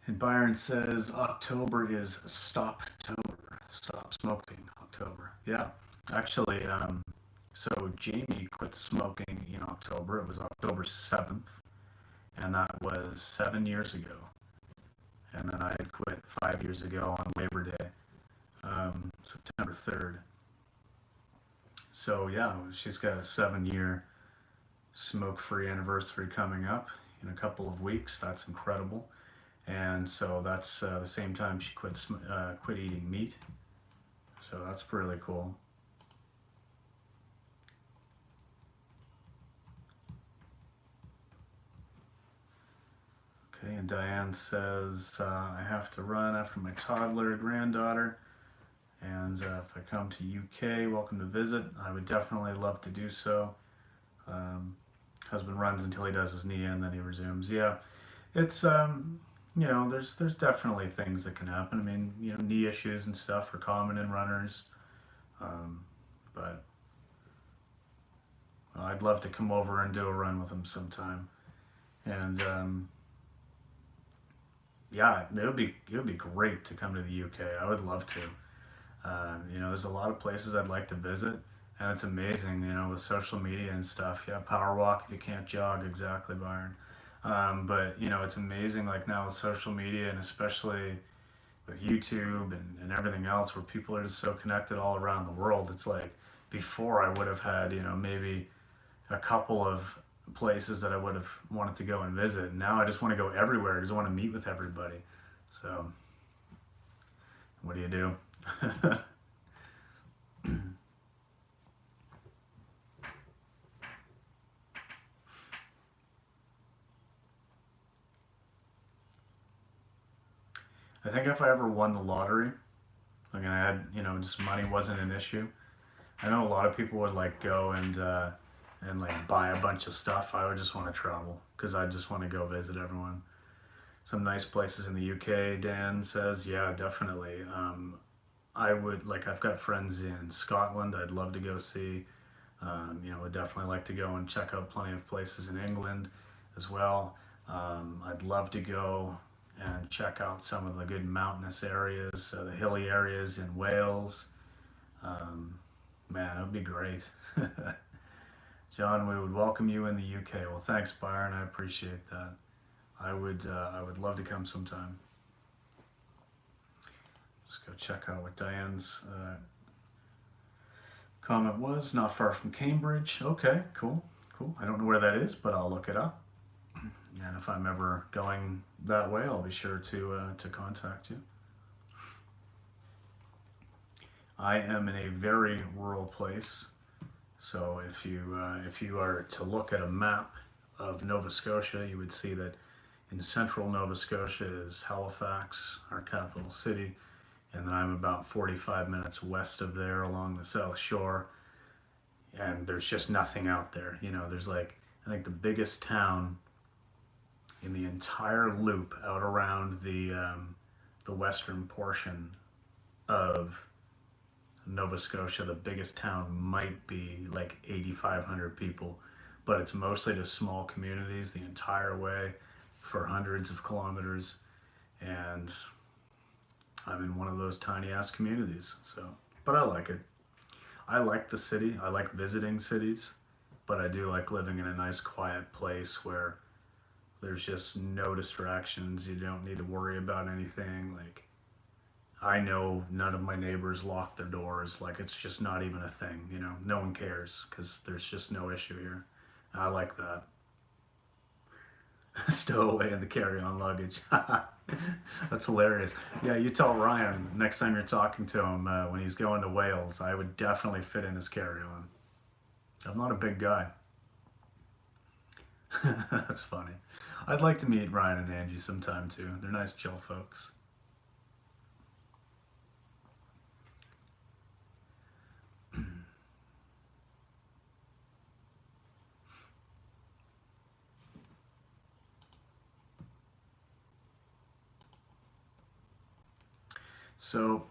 And Byron says October is Stoptober. Stop smoking October. Yeah, actually, so Jamie quit smoking in October. It was October 7th. and that was 7 years ago. And then I had quit 5 years ago on Labor Day, September 3rd. So yeah, she's got a 7-year smoke-free anniversary coming up in a couple of weeks. That's incredible. And so that's the same time she quit eating meat. So that's really cool. Okay, and Diane says, I have to run after my toddler granddaughter. And if I come to UK, welcome to visit. I would definitely love to do so. Husband runs until he does his knee and then he resumes. Yeah, it's, you know, there's definitely things that can happen. I mean, you know, knee issues and stuff are common in runners. But I'd love to come over and do a run with him sometime. And yeah, it would be great to come to the UK. I would love to. You know, there's a lot of places I'd like to visit, and it's amazing, you know, with social media and stuff. Yeah, power walk if you can't jog, exactly, Byron. But, you know, it's amazing, like now with social media, and especially with YouTube and everything else, where people are just so connected all around the world. It's like before I would have had, you know, maybe a couple of places that I would have wanted to go and visit. Now I just want to go everywhere. I just want to meet with everybody. So, what do you do? I think if I ever won the lottery, like I had, you know, just money wasn't an issue. I know a lot of people would like go and like buy a bunch of stuff. I would just want to travel because I just want to go visit everyone. Some nice places in the UK, Dan says. Yeah, definitely. I would, like, I've got friends in Scotland I'd love to go see. You know, would definitely like to go and check out plenty of places in England as well. I'd love to go and check out some of the good mountainous areas, the hilly areas in Wales. Man, it would be great. John, we would welcome you in the UK. Well, thanks, Byron. I appreciate that. I would love to come sometime. Just go check out what Diane's comment was. Not far from Cambridge. Okay, cool. I don't know where that is, but I'll look it up. And if I'm ever going that way, I'll be sure to contact you. I am in a very rural place, so if you are to look at a map of Nova Scotia, you would see that in central Nova Scotia is Halifax, our capital city, and then I'm about 45 minutes west of there along the South Shore, and there's just nothing out there. You know, there's like, I think the biggest town in the entire loop out around the western portion of Nova Scotia, the biggest town might be like 8,500 people, but it's mostly just small communities the entire way for hundreds of kilometers, and I'm in one of those tiny ass communities. So, but I like it. I like the city. I like visiting cities, but I do like living in a nice quiet place where there's just no distractions. You don't need to worry about anything. Like, I know none of my neighbors lock their doors. Like, it's just not even a thing, you know. No one cares because there's just no issue here. I like that. Stow away in the carry-on luggage. That's hilarious. Yeah, you tell Ryan next time you're talking to him when he's going to Wales, I would definitely fit in his carry-on. I'm not a big guy. That's funny. I'd like to meet Ryan and Angie sometime too. They're nice, chill folks. So,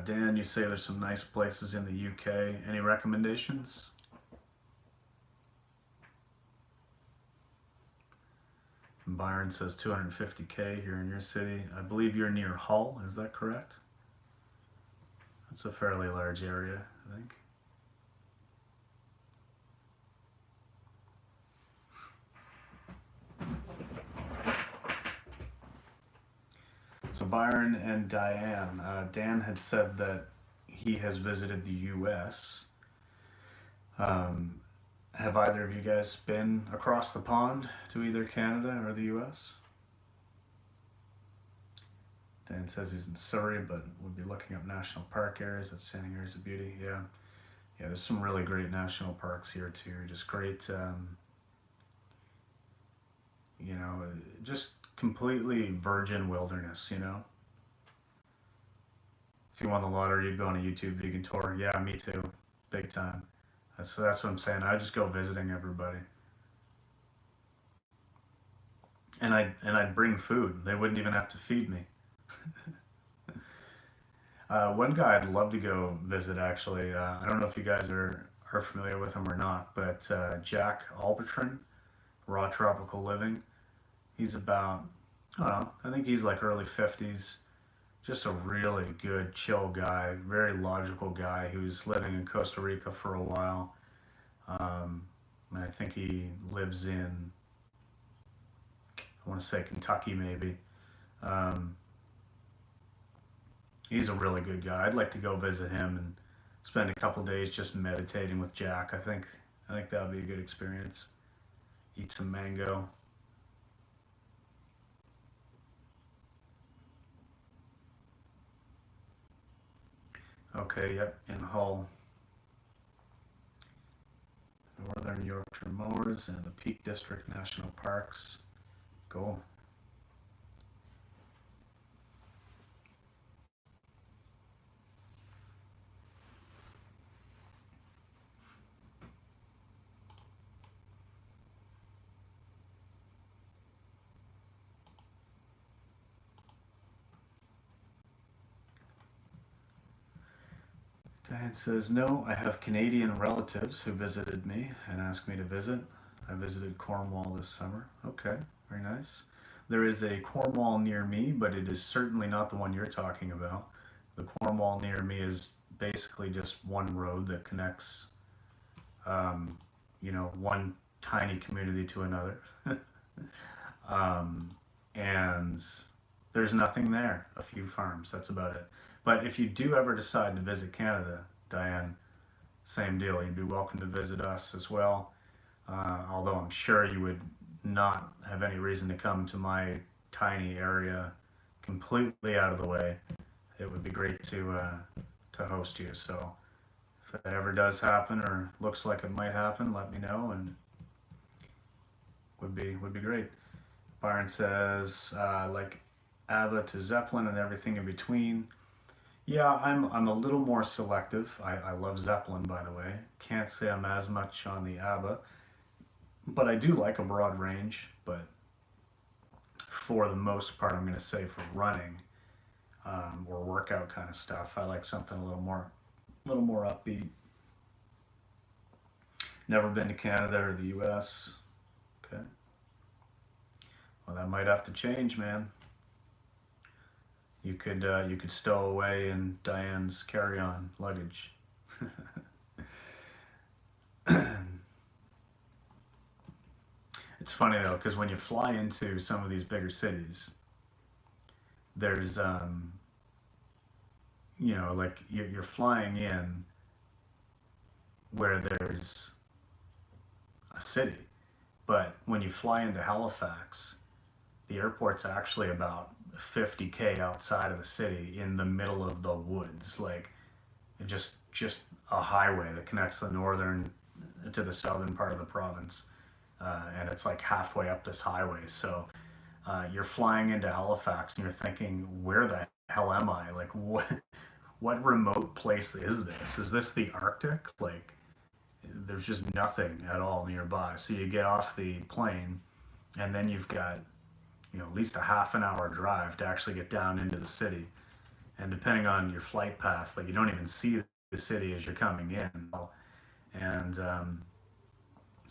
Dan, you say there's some nice places in the UK. Any recommendations? And Byron says 250K here in your city. I believe you're near Hull, is that correct? That's a fairly large area, I think. Byron and Diane. Dan had said that he has visited the U.S. Have either of you guys been across the pond to either Canada or the U.S.? Dan says he's in Surrey, but would be looking up national park areas. That's standing areas of beauty. Yeah, there's some really great national parks here too. Just great, just completely virgin wilderness. If you won the lottery, you'd go on a YouTube vegan tour. Yeah, me too, big time. That's what I'm saying. I just go visiting everybody, and I'd bring food. They wouldn't even have to feed me. One guy I'd love to go visit, actually. I don't know if you guys are familiar with him or not, but Jack Albertron, Raw Tropical Living. He's about, I don't know, I think he's like early 50s. Just a really good, chill guy, very logical guy who's living in Costa Rica for a while. And I think he lives in, I want to say Kentucky maybe. He's a really good guy. I'd like to go visit him and spend a couple days just meditating with Jack. I think that would be a good experience. Eat some mango. Okay, yep, in Hull. Northern Yorkshire Moors and the Peak District National Parks. Cool. Diane says, no, I have Canadian relatives who visited me and asked me to visit. I visited Cornwall this summer. Okay, very nice. There is a Cornwall near me, but it is certainly not the one you're talking about. The Cornwall near me is basically just one road that connects, one tiny community to another. And there's nothing there. A few farms, that's about it. But if you do ever decide to visit Canada, Diane, same deal. You'd be welcome to visit us as well. Although I'm sure you would not have any reason to come to my tiny area completely out of the way. It would be great to host you. So if that ever does happen or looks like it might happen, let me know, and would be great. Byron says like ABBA to Zeppelin and everything in between. Yeah, I'm a little more selective. I love Zeppelin, by the way. Can't say I'm as much on the ABBA, but I do like a broad range. But for the most part, I'm going to say for running or workout kind of stuff, I like something a little more upbeat. Never been to Canada or the U.S. Okay. Well, that might have to change, man. You could stow away in Diane's carry-on luggage. It's funny though, because when you fly into some of these bigger cities, there's like you're flying in where there's a city, but when you fly into Halifax, the airport's actually about 50K outside of the city in the middle of the woods, like just a highway that connects the northern to the southern part of the province, and it's like halfway up this highway. So you're flying into Halifax and you're thinking, where the hell am I? Like what remote place is this? Is this the Arctic? Like there's just nothing at all nearby. So you get off the plane and then you've got at least a half an hour drive to actually get down into the city. And depending on your flight path, like you don't even see the city as you're coming in. And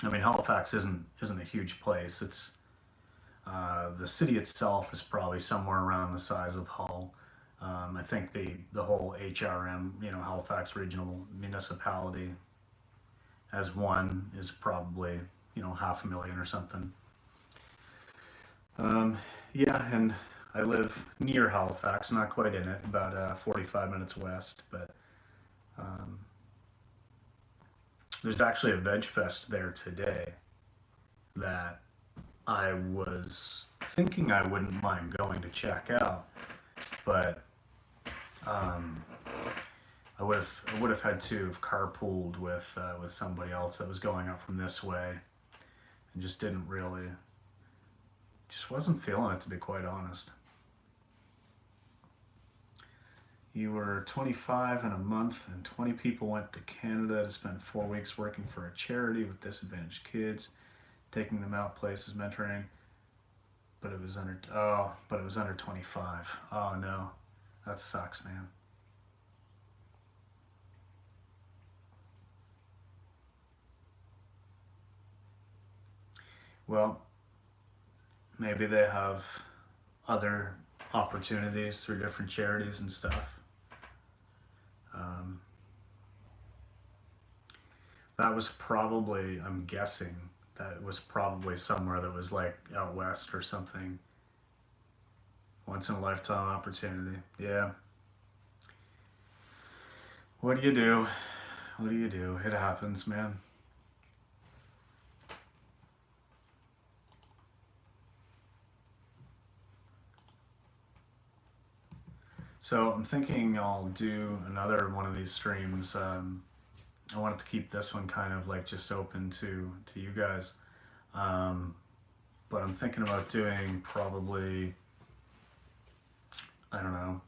Halifax isn't a huge place. It's the city itself is probably somewhere around the size of Hull. I think the whole HRM, Halifax Regional Municipality, as one is probably 500,000 or something. Yeah, and I live near Halifax, not quite in it, about 45 minutes west, but um, there's actually a veg fest there today that I was thinking I wouldn't mind going to check out, but um, I would have had to have carpooled with somebody else that was going up from this way, and just wasn't feeling it, to be quite honest. You were 25 in a month, and 20 people went to Canada to spend 4 weeks working for a charity with disadvantaged kids, taking them out places, mentoring. But it was under 25. Oh no, that sucks, man. Well, maybe they have other opportunities through different charities and stuff. Um, that was probably, I'm guessing, that was probably somewhere that was like out west or something. Once in a lifetime opportunity. Yeah. What do you do? What do you do? It happens, man. So I'm thinking I'll do another one of these streams. I wanted to keep this one kind of like just open to you guys. Um, but I'm thinking about doing probably, I don't know,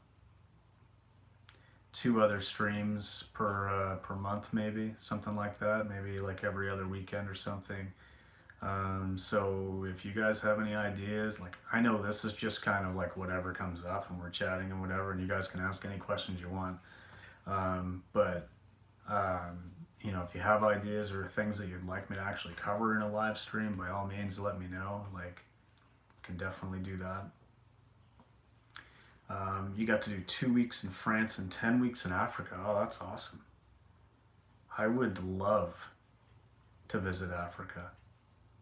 2 other streams per month, maybe something like that. Maybe like every other weekend or something. So if you guys have any ideas, like I know this is just kind of like whatever comes up and we're chatting and whatever, and you guys can ask any questions you want. But you know, if you have ideas or things that you'd like me to actually cover in a live stream, by all means, let me know. Like, can definitely do that. You got to do 2 weeks in France and 10 weeks in Africa. Oh, that's awesome. I would love to visit Africa.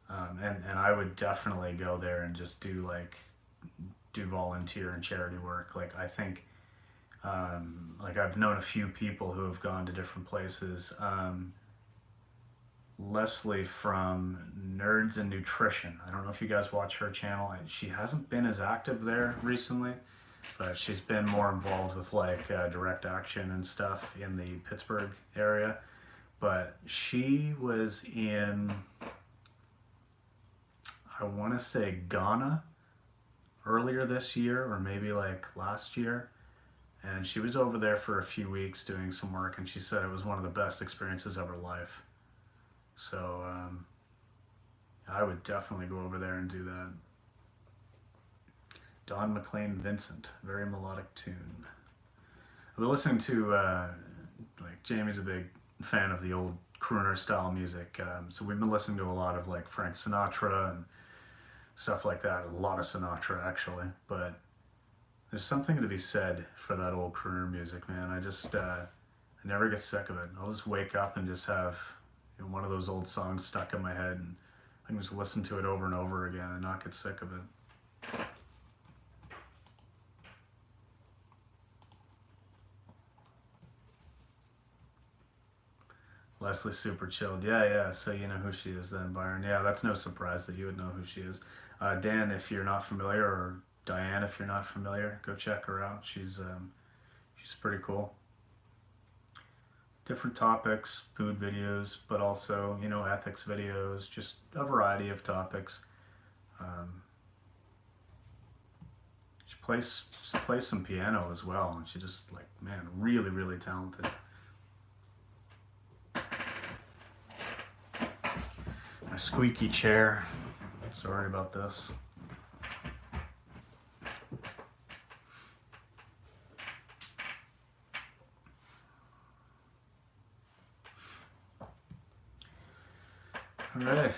And I would definitely go there and just do volunteer and charity work. Like I think, like I've known a few people who have gone to different places. Leslie from Nerds and Nutrition. I don't know if you guys watch her channel. She hasn't been as active there recently, but she's been more involved with like direct action and stuff in the Pittsburgh area. But she was in, I want to say Ghana earlier this year or maybe like last year, and she was over there for a few weeks doing some work, and she said it was one of the best experiences of her life. So I would definitely go over there and do that. Don McLean Vincent, very melodic tune. I've been listening to like Jamie's a big fan of the old crooner style music, so we've been listening to a lot of like Frank Sinatra and stuff like that. A lot of Sinatra actually, but there's something to be said for that old crooner music, man. I never get sick of it. I'll just wake up and just have, you know, one of those old songs stuck in my head, and I can just listen to it over and over again and not get sick of it. Leslie super chilled. Yeah. So you know who she is then, Byron. Yeah, that's no surprise that you would know who she is. Dan, if you're not familiar, or Diane, if you're not familiar, go check her out. She's pretty cool. Different topics, food videos, but also, you know, ethics videos, just a variety of topics. She plays some piano as well, and she just like, man, really, really talented. My squeaky chair. Sorry about this. All right.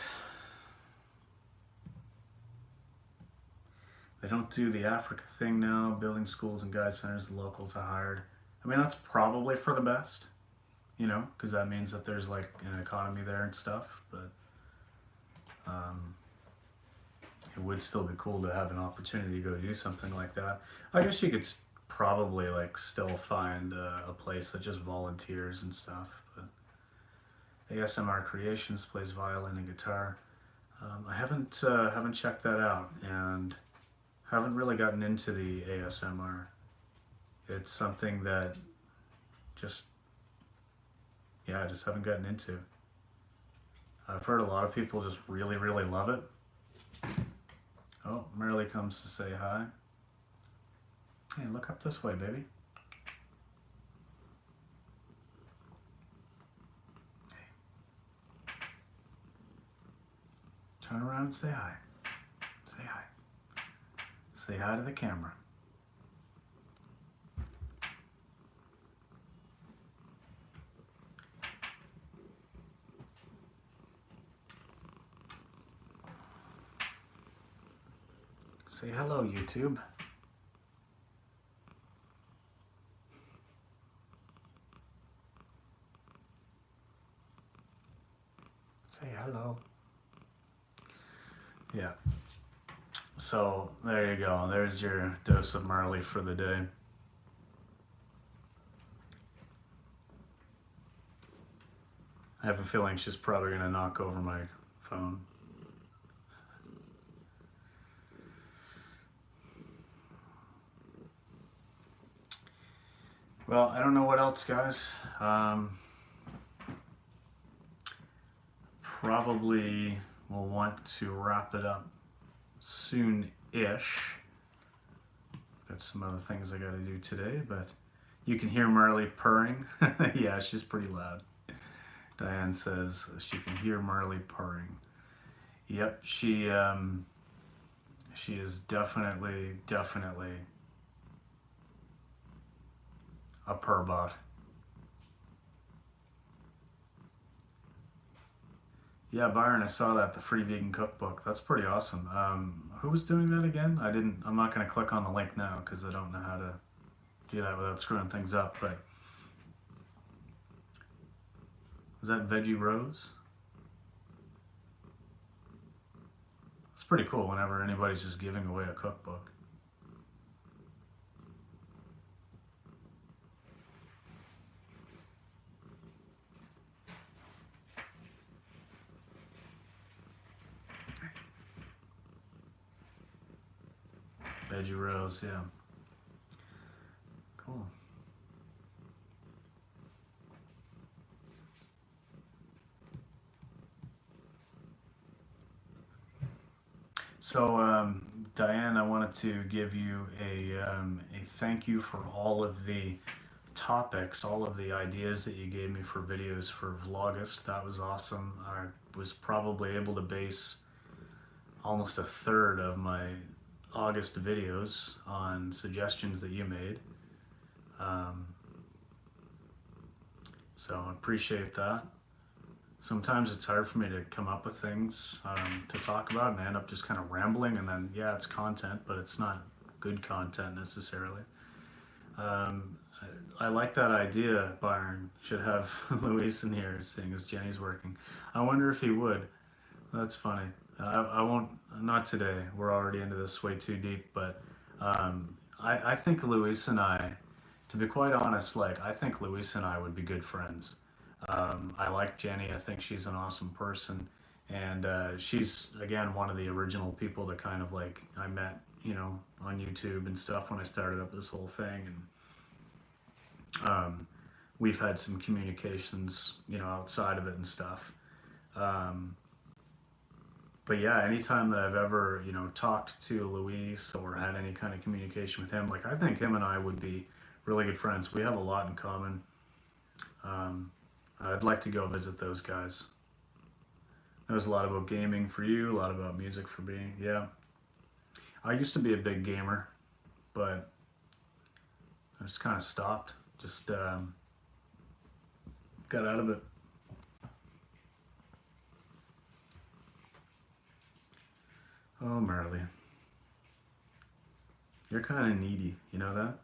They don't do the Africa thing now, building schools and guide centers the locals are hired. I mean, that's probably for the best, you know, because that means that there's like an economy there and stuff, but it would still be cool to have an opportunity to go do something like that. I guess you could probably like still find a place that just volunteers and stuff. But ASMR Creations plays violin and guitar. I haven't checked that out, and haven't really gotten into the ASMR. It's something that just, yeah, I just haven't gotten into. I've heard a lot of people just really, really love it. Oh, Merrily comes to say hi. Hey, look up this way, baby. Hey. Turn around and say hi. Say hi. Say hi to the camera. Say hello, YouTube. Say hello. Yeah. So there you go. There's your dose of Marley for the day. I have a feeling she's probably going to knock over my phone. Well, I don't know what else, guys. Probably will want to wrap it up soon-ish. Got some other things I got to do today, but you can hear Marley purring. Yeah, she's pretty loud. Diane says she can hear Marley purring. Yep, she is definitely a purbot. Yeah, Byron, I saw that, the free vegan cookbook. That's pretty awesome. Who was doing that again? I'm not going to click on the link now because I don't know how to do that without screwing things up, but was that Veggie Rose? It's pretty cool whenever anybody's just giving away a cookbook. Veggie Rose, yeah. Cool. So, Diane, I wanted to give you a thank you for all of the topics, all of the ideas that you gave me for videos for Vlogust. That was awesome. I was probably able to base almost a third of my August videos on suggestions that you made. So I appreciate that. Sometimes it's hard for me to come up with things to talk about, and I end up just kind of rambling, and then, yeah, it's content, but it's not good content necessarily. I like that idea, Byron. Should have Luis in here, seeing as Jenny's working. I wonder if he would. That's funny. I won't, not today. We're already into this way too deep, but I think Luis and I, to be quite honest, I think Luis and I would be good friends. I like Jenny. I think she's an awesome person, and she's, again, one of the original people that kind of I met, on YouTube and stuff when I started up this whole thing, and we've had some communications, outside of it and stuff. But yeah, anytime that I've ever, talked to Luis or had any kind of communication with him, I think him and I would be really good friends. We have a lot in common. I'd like to go visit those guys. There's a lot about gaming for you, a lot about music for me. Yeah. I used to be a big gamer, but I just kind of stopped. Just got out of it. Oh, Marley. You're kind of needy, you know that?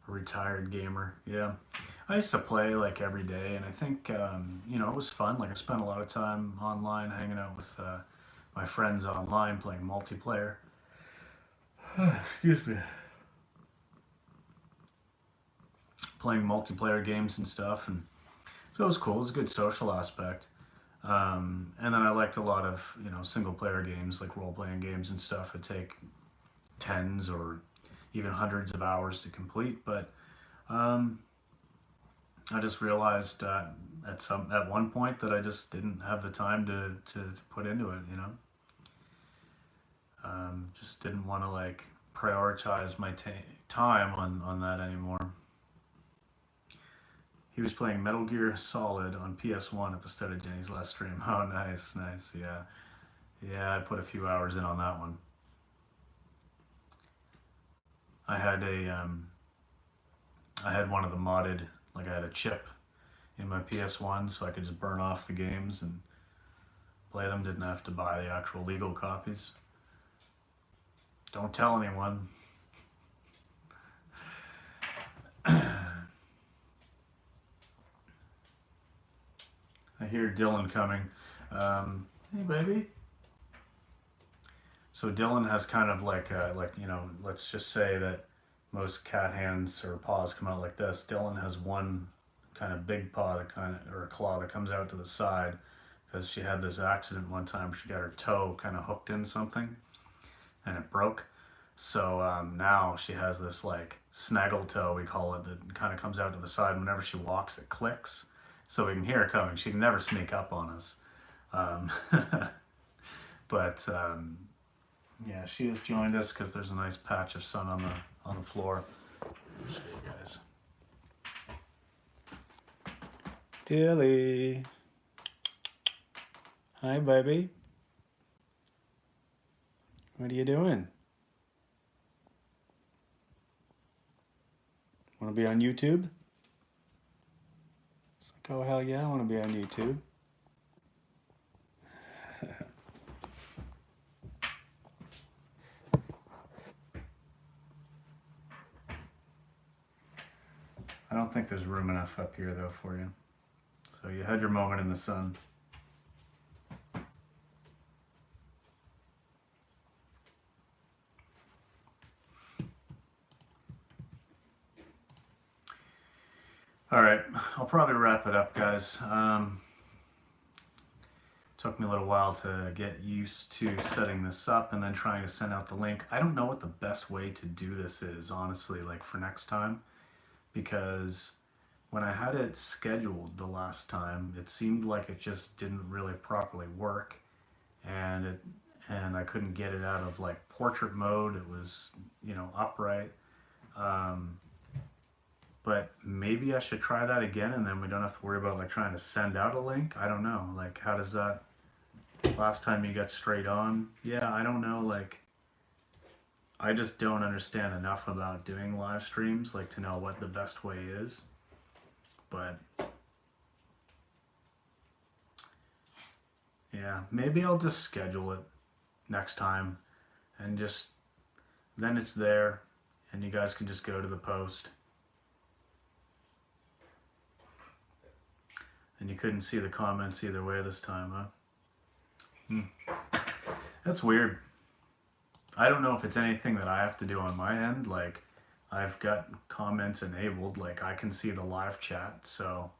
A retired gamer, yeah. I used to play like every day, and I think you know, it was fun. Like I spent a lot of time online hanging out with my friends online playing multiplayer. Excuse me. Playing multiplayer games and stuff, and so it was cool. It was a good social aspect. And then I liked a lot of, you know, single player games like role playing games and stuff that take tens or even hundreds of hours to complete. But um, I just realized at one point that I just didn't have the time to put into it. You know, just didn't want to like prioritize my time on that anymore. He was playing Metal Gear Solid on PS1 at the start of Jenny's last stream. Oh, nice, nice, yeah. Yeah, I put a few hours in on that one. I had I had one of the modded, like I had a chip in my PS1 so I could just burn off the games and play them. Didn't have to buy the actual legal copies. Don't tell anyone. I hear Dylan coming. Hey, baby. So Dylan has kind of like you know, let's just say that most cat hands or paws come out like this. Dylan has one kind of big paw that kind of, or a claw that comes out to the side because she had this accident one time. She got her toe kind of hooked in something and it broke. So now she has this like snaggle toe, we call it, that kind of comes out to the side. Whenever she walks, it clicks. So we can hear her coming. She can never sneak up on us. Um, but yeah, she has joined us because there's a nice patch of sun on the floor. I'll show you guys. Dilly. Hi, baby. What are you doing? Want to be on YouTube? It's like, oh, hell yeah, I want to be on YouTube. I don't think there's room enough up here, though, for you. So you had your moment in the sun. All right, I'll probably wrap it up, guys. Took me a little while to get used to setting this up and then trying to send out the link. I don't know what the best way to do this is, honestly, like for next time, because when I had it scheduled the last time, it seemed like it just didn't really properly work, and I couldn't get it out of like portrait mode. It was, you know, upright. But maybe I should try that again, and then we don't have to worry about like trying to send out a link. I don't know. Like, how does that? Last time you got straight on? Yeah, I don't know. Like, I just don't understand enough about doing live streams, like to know what the best way is. But yeah, maybe I'll just schedule it next time, and just then it's there, and you guys can just go to the post. And you couldn't see the comments either way this time, huh? That's weird. I don't know if it's anything that I have to do on my end. Like, I've got comments enabled. Like, I can see the live chat, so.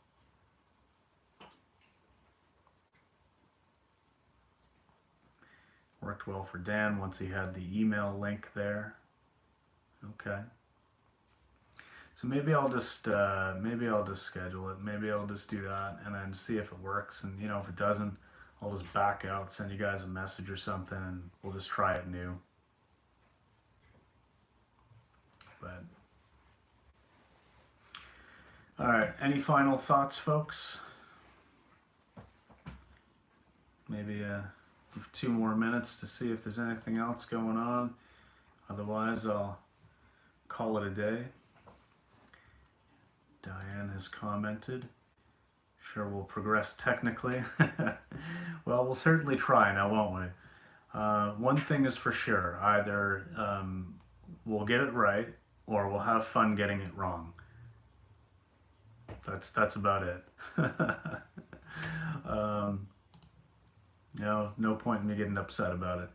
Worked well for Dan once he had the email link there. Okay. So maybe I'll just schedule it. Maybe I'll just do that and then see if it works. And you know, if it doesn't, I'll just back out, send you guys a message or something, and we'll just try it new. But all right, any final thoughts, folks? Maybe 2 more minutes to see if there's anything else going on. Otherwise, I'll call it a day. Diane has commented. Sure, we'll progress technically. Well, we'll certainly try now, won't we? One thing is for sure. Either we'll get it right or we'll have fun getting it wrong. That's about it. um, no point in me getting upset about it.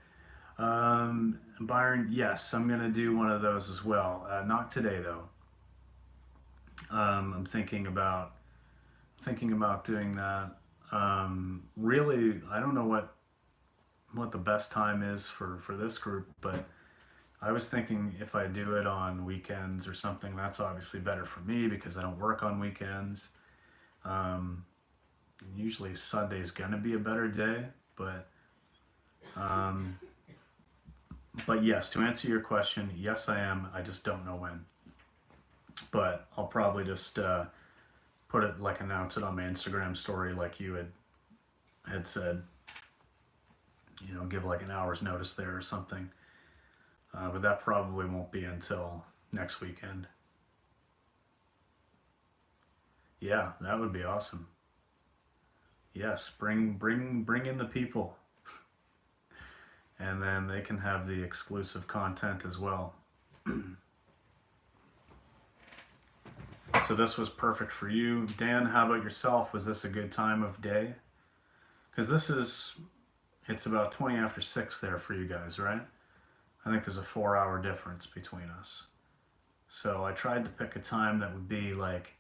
Byron, yes, I'm gonna do one of those as well. Not today though. I'm thinking about doing that. Really, I don't know what the best time is for this group, but I was thinking if I do it on weekends or something, that's obviously better for me because I don't work on weekends. Um, Usually Sunday's gonna be a better day, um, but yes, to answer your question, yes, I am. I just don't know when. But I'll probably just put it like announce it on my Instagram story, like you had said. Give like an hour's notice there or something. But that probably won't be until next weekend. Yeah, that would be awesome. Yes, bring in the people, and then they can have the exclusive content as well. So this was perfect for you, Dan. How about yourself? Was this a good time of day? Because it's about 20 after 6 there for you guys, right? I think there's a 4-hour difference between us. So I tried to pick a time that would be like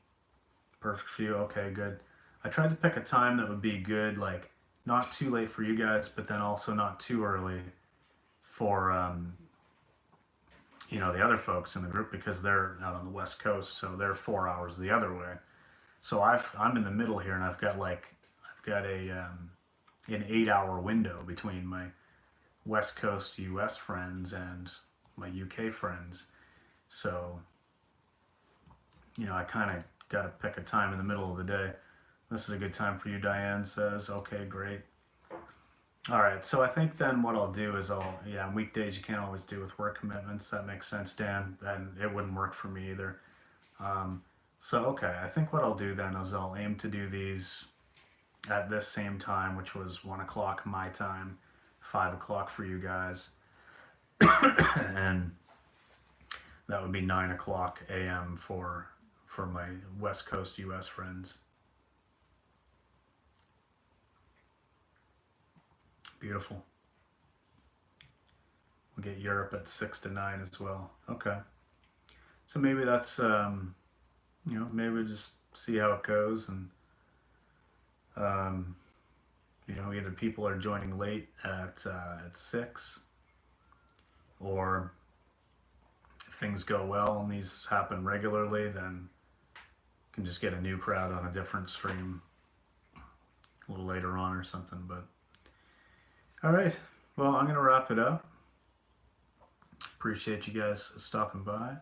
perfect for you. Okay, good. I tried to pick a time that would be good, like not too late for you guys, but then also not too early for the other folks in the group because they're out on the West Coast, so they're 4 hours the other way. So I'm in the middle here, and I've got an 8-hour window between my West Coast US friends and my UK friends. So, I kind of got to pick a time in the middle of the day. This is a good time for you, Diane says. Okay, great. All right, so I think then what I'll do is weekdays you can't always do with work commitments. That makes sense, Dan, and it wouldn't work for me either. Okay, I think what I'll do then is I'll aim to do these at this same time, which was 1 o'clock my time, 5 o'clock for you guys, and that would be 9 o'clock a.m. for my West Coast US friends. Beautiful. We'll get Europe at 6 to 9 as well. Okay. So maybe that's, maybe we just see how it goes, and, either people are joining late at 6, or if things go well and these happen regularly, then you can just get a new crowd on a different stream a little later on or something, but all right, well, I'm going to wrap it up. Appreciate you guys stopping by.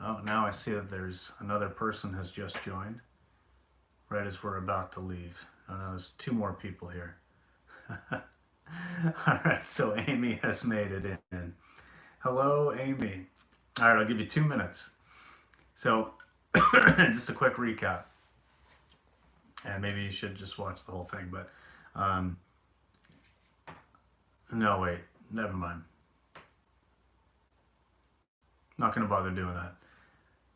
Oh, now I see that there's another person has just joined right as we're about to leave. Oh, no, there's 2 more people here. All right, so Amy has made it in. Hello, Amy. All right, I'll give you 2 minutes. So, just a quick recap. And maybe you should just watch the whole thing, but no, wait, never mind. Not going to bother doing that.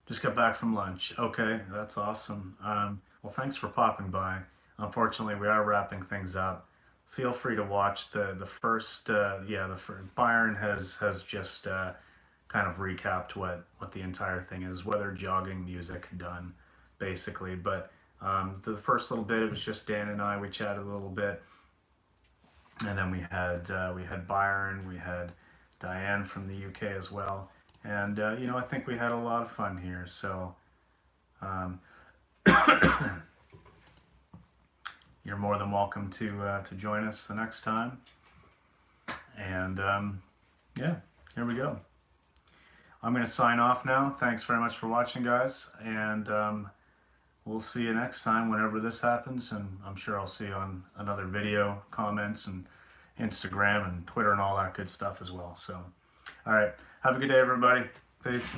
Just got back from lunch. Okay, that's awesome. Well, thanks for popping by. Unfortunately, we are wrapping things up. Feel free to watch the first. Byron has just kind of recapped what the entire thing is. Weather jogging music done, basically. But the first little bit, it was just Dan and I. We chatted a little bit. And then we had Byron, we had Diane from the UK as well, and I think we had a lot of fun here. So you're more than welcome to join us the next time. And here we go. I'm going to sign off now. Thanks very much for watching, guys, and we'll see you next time whenever this happens, and I'm sure I'll see you on another video, comments, and Instagram and Twitter and all that good stuff as well. So, all right. Have a good day, everybody. Peace.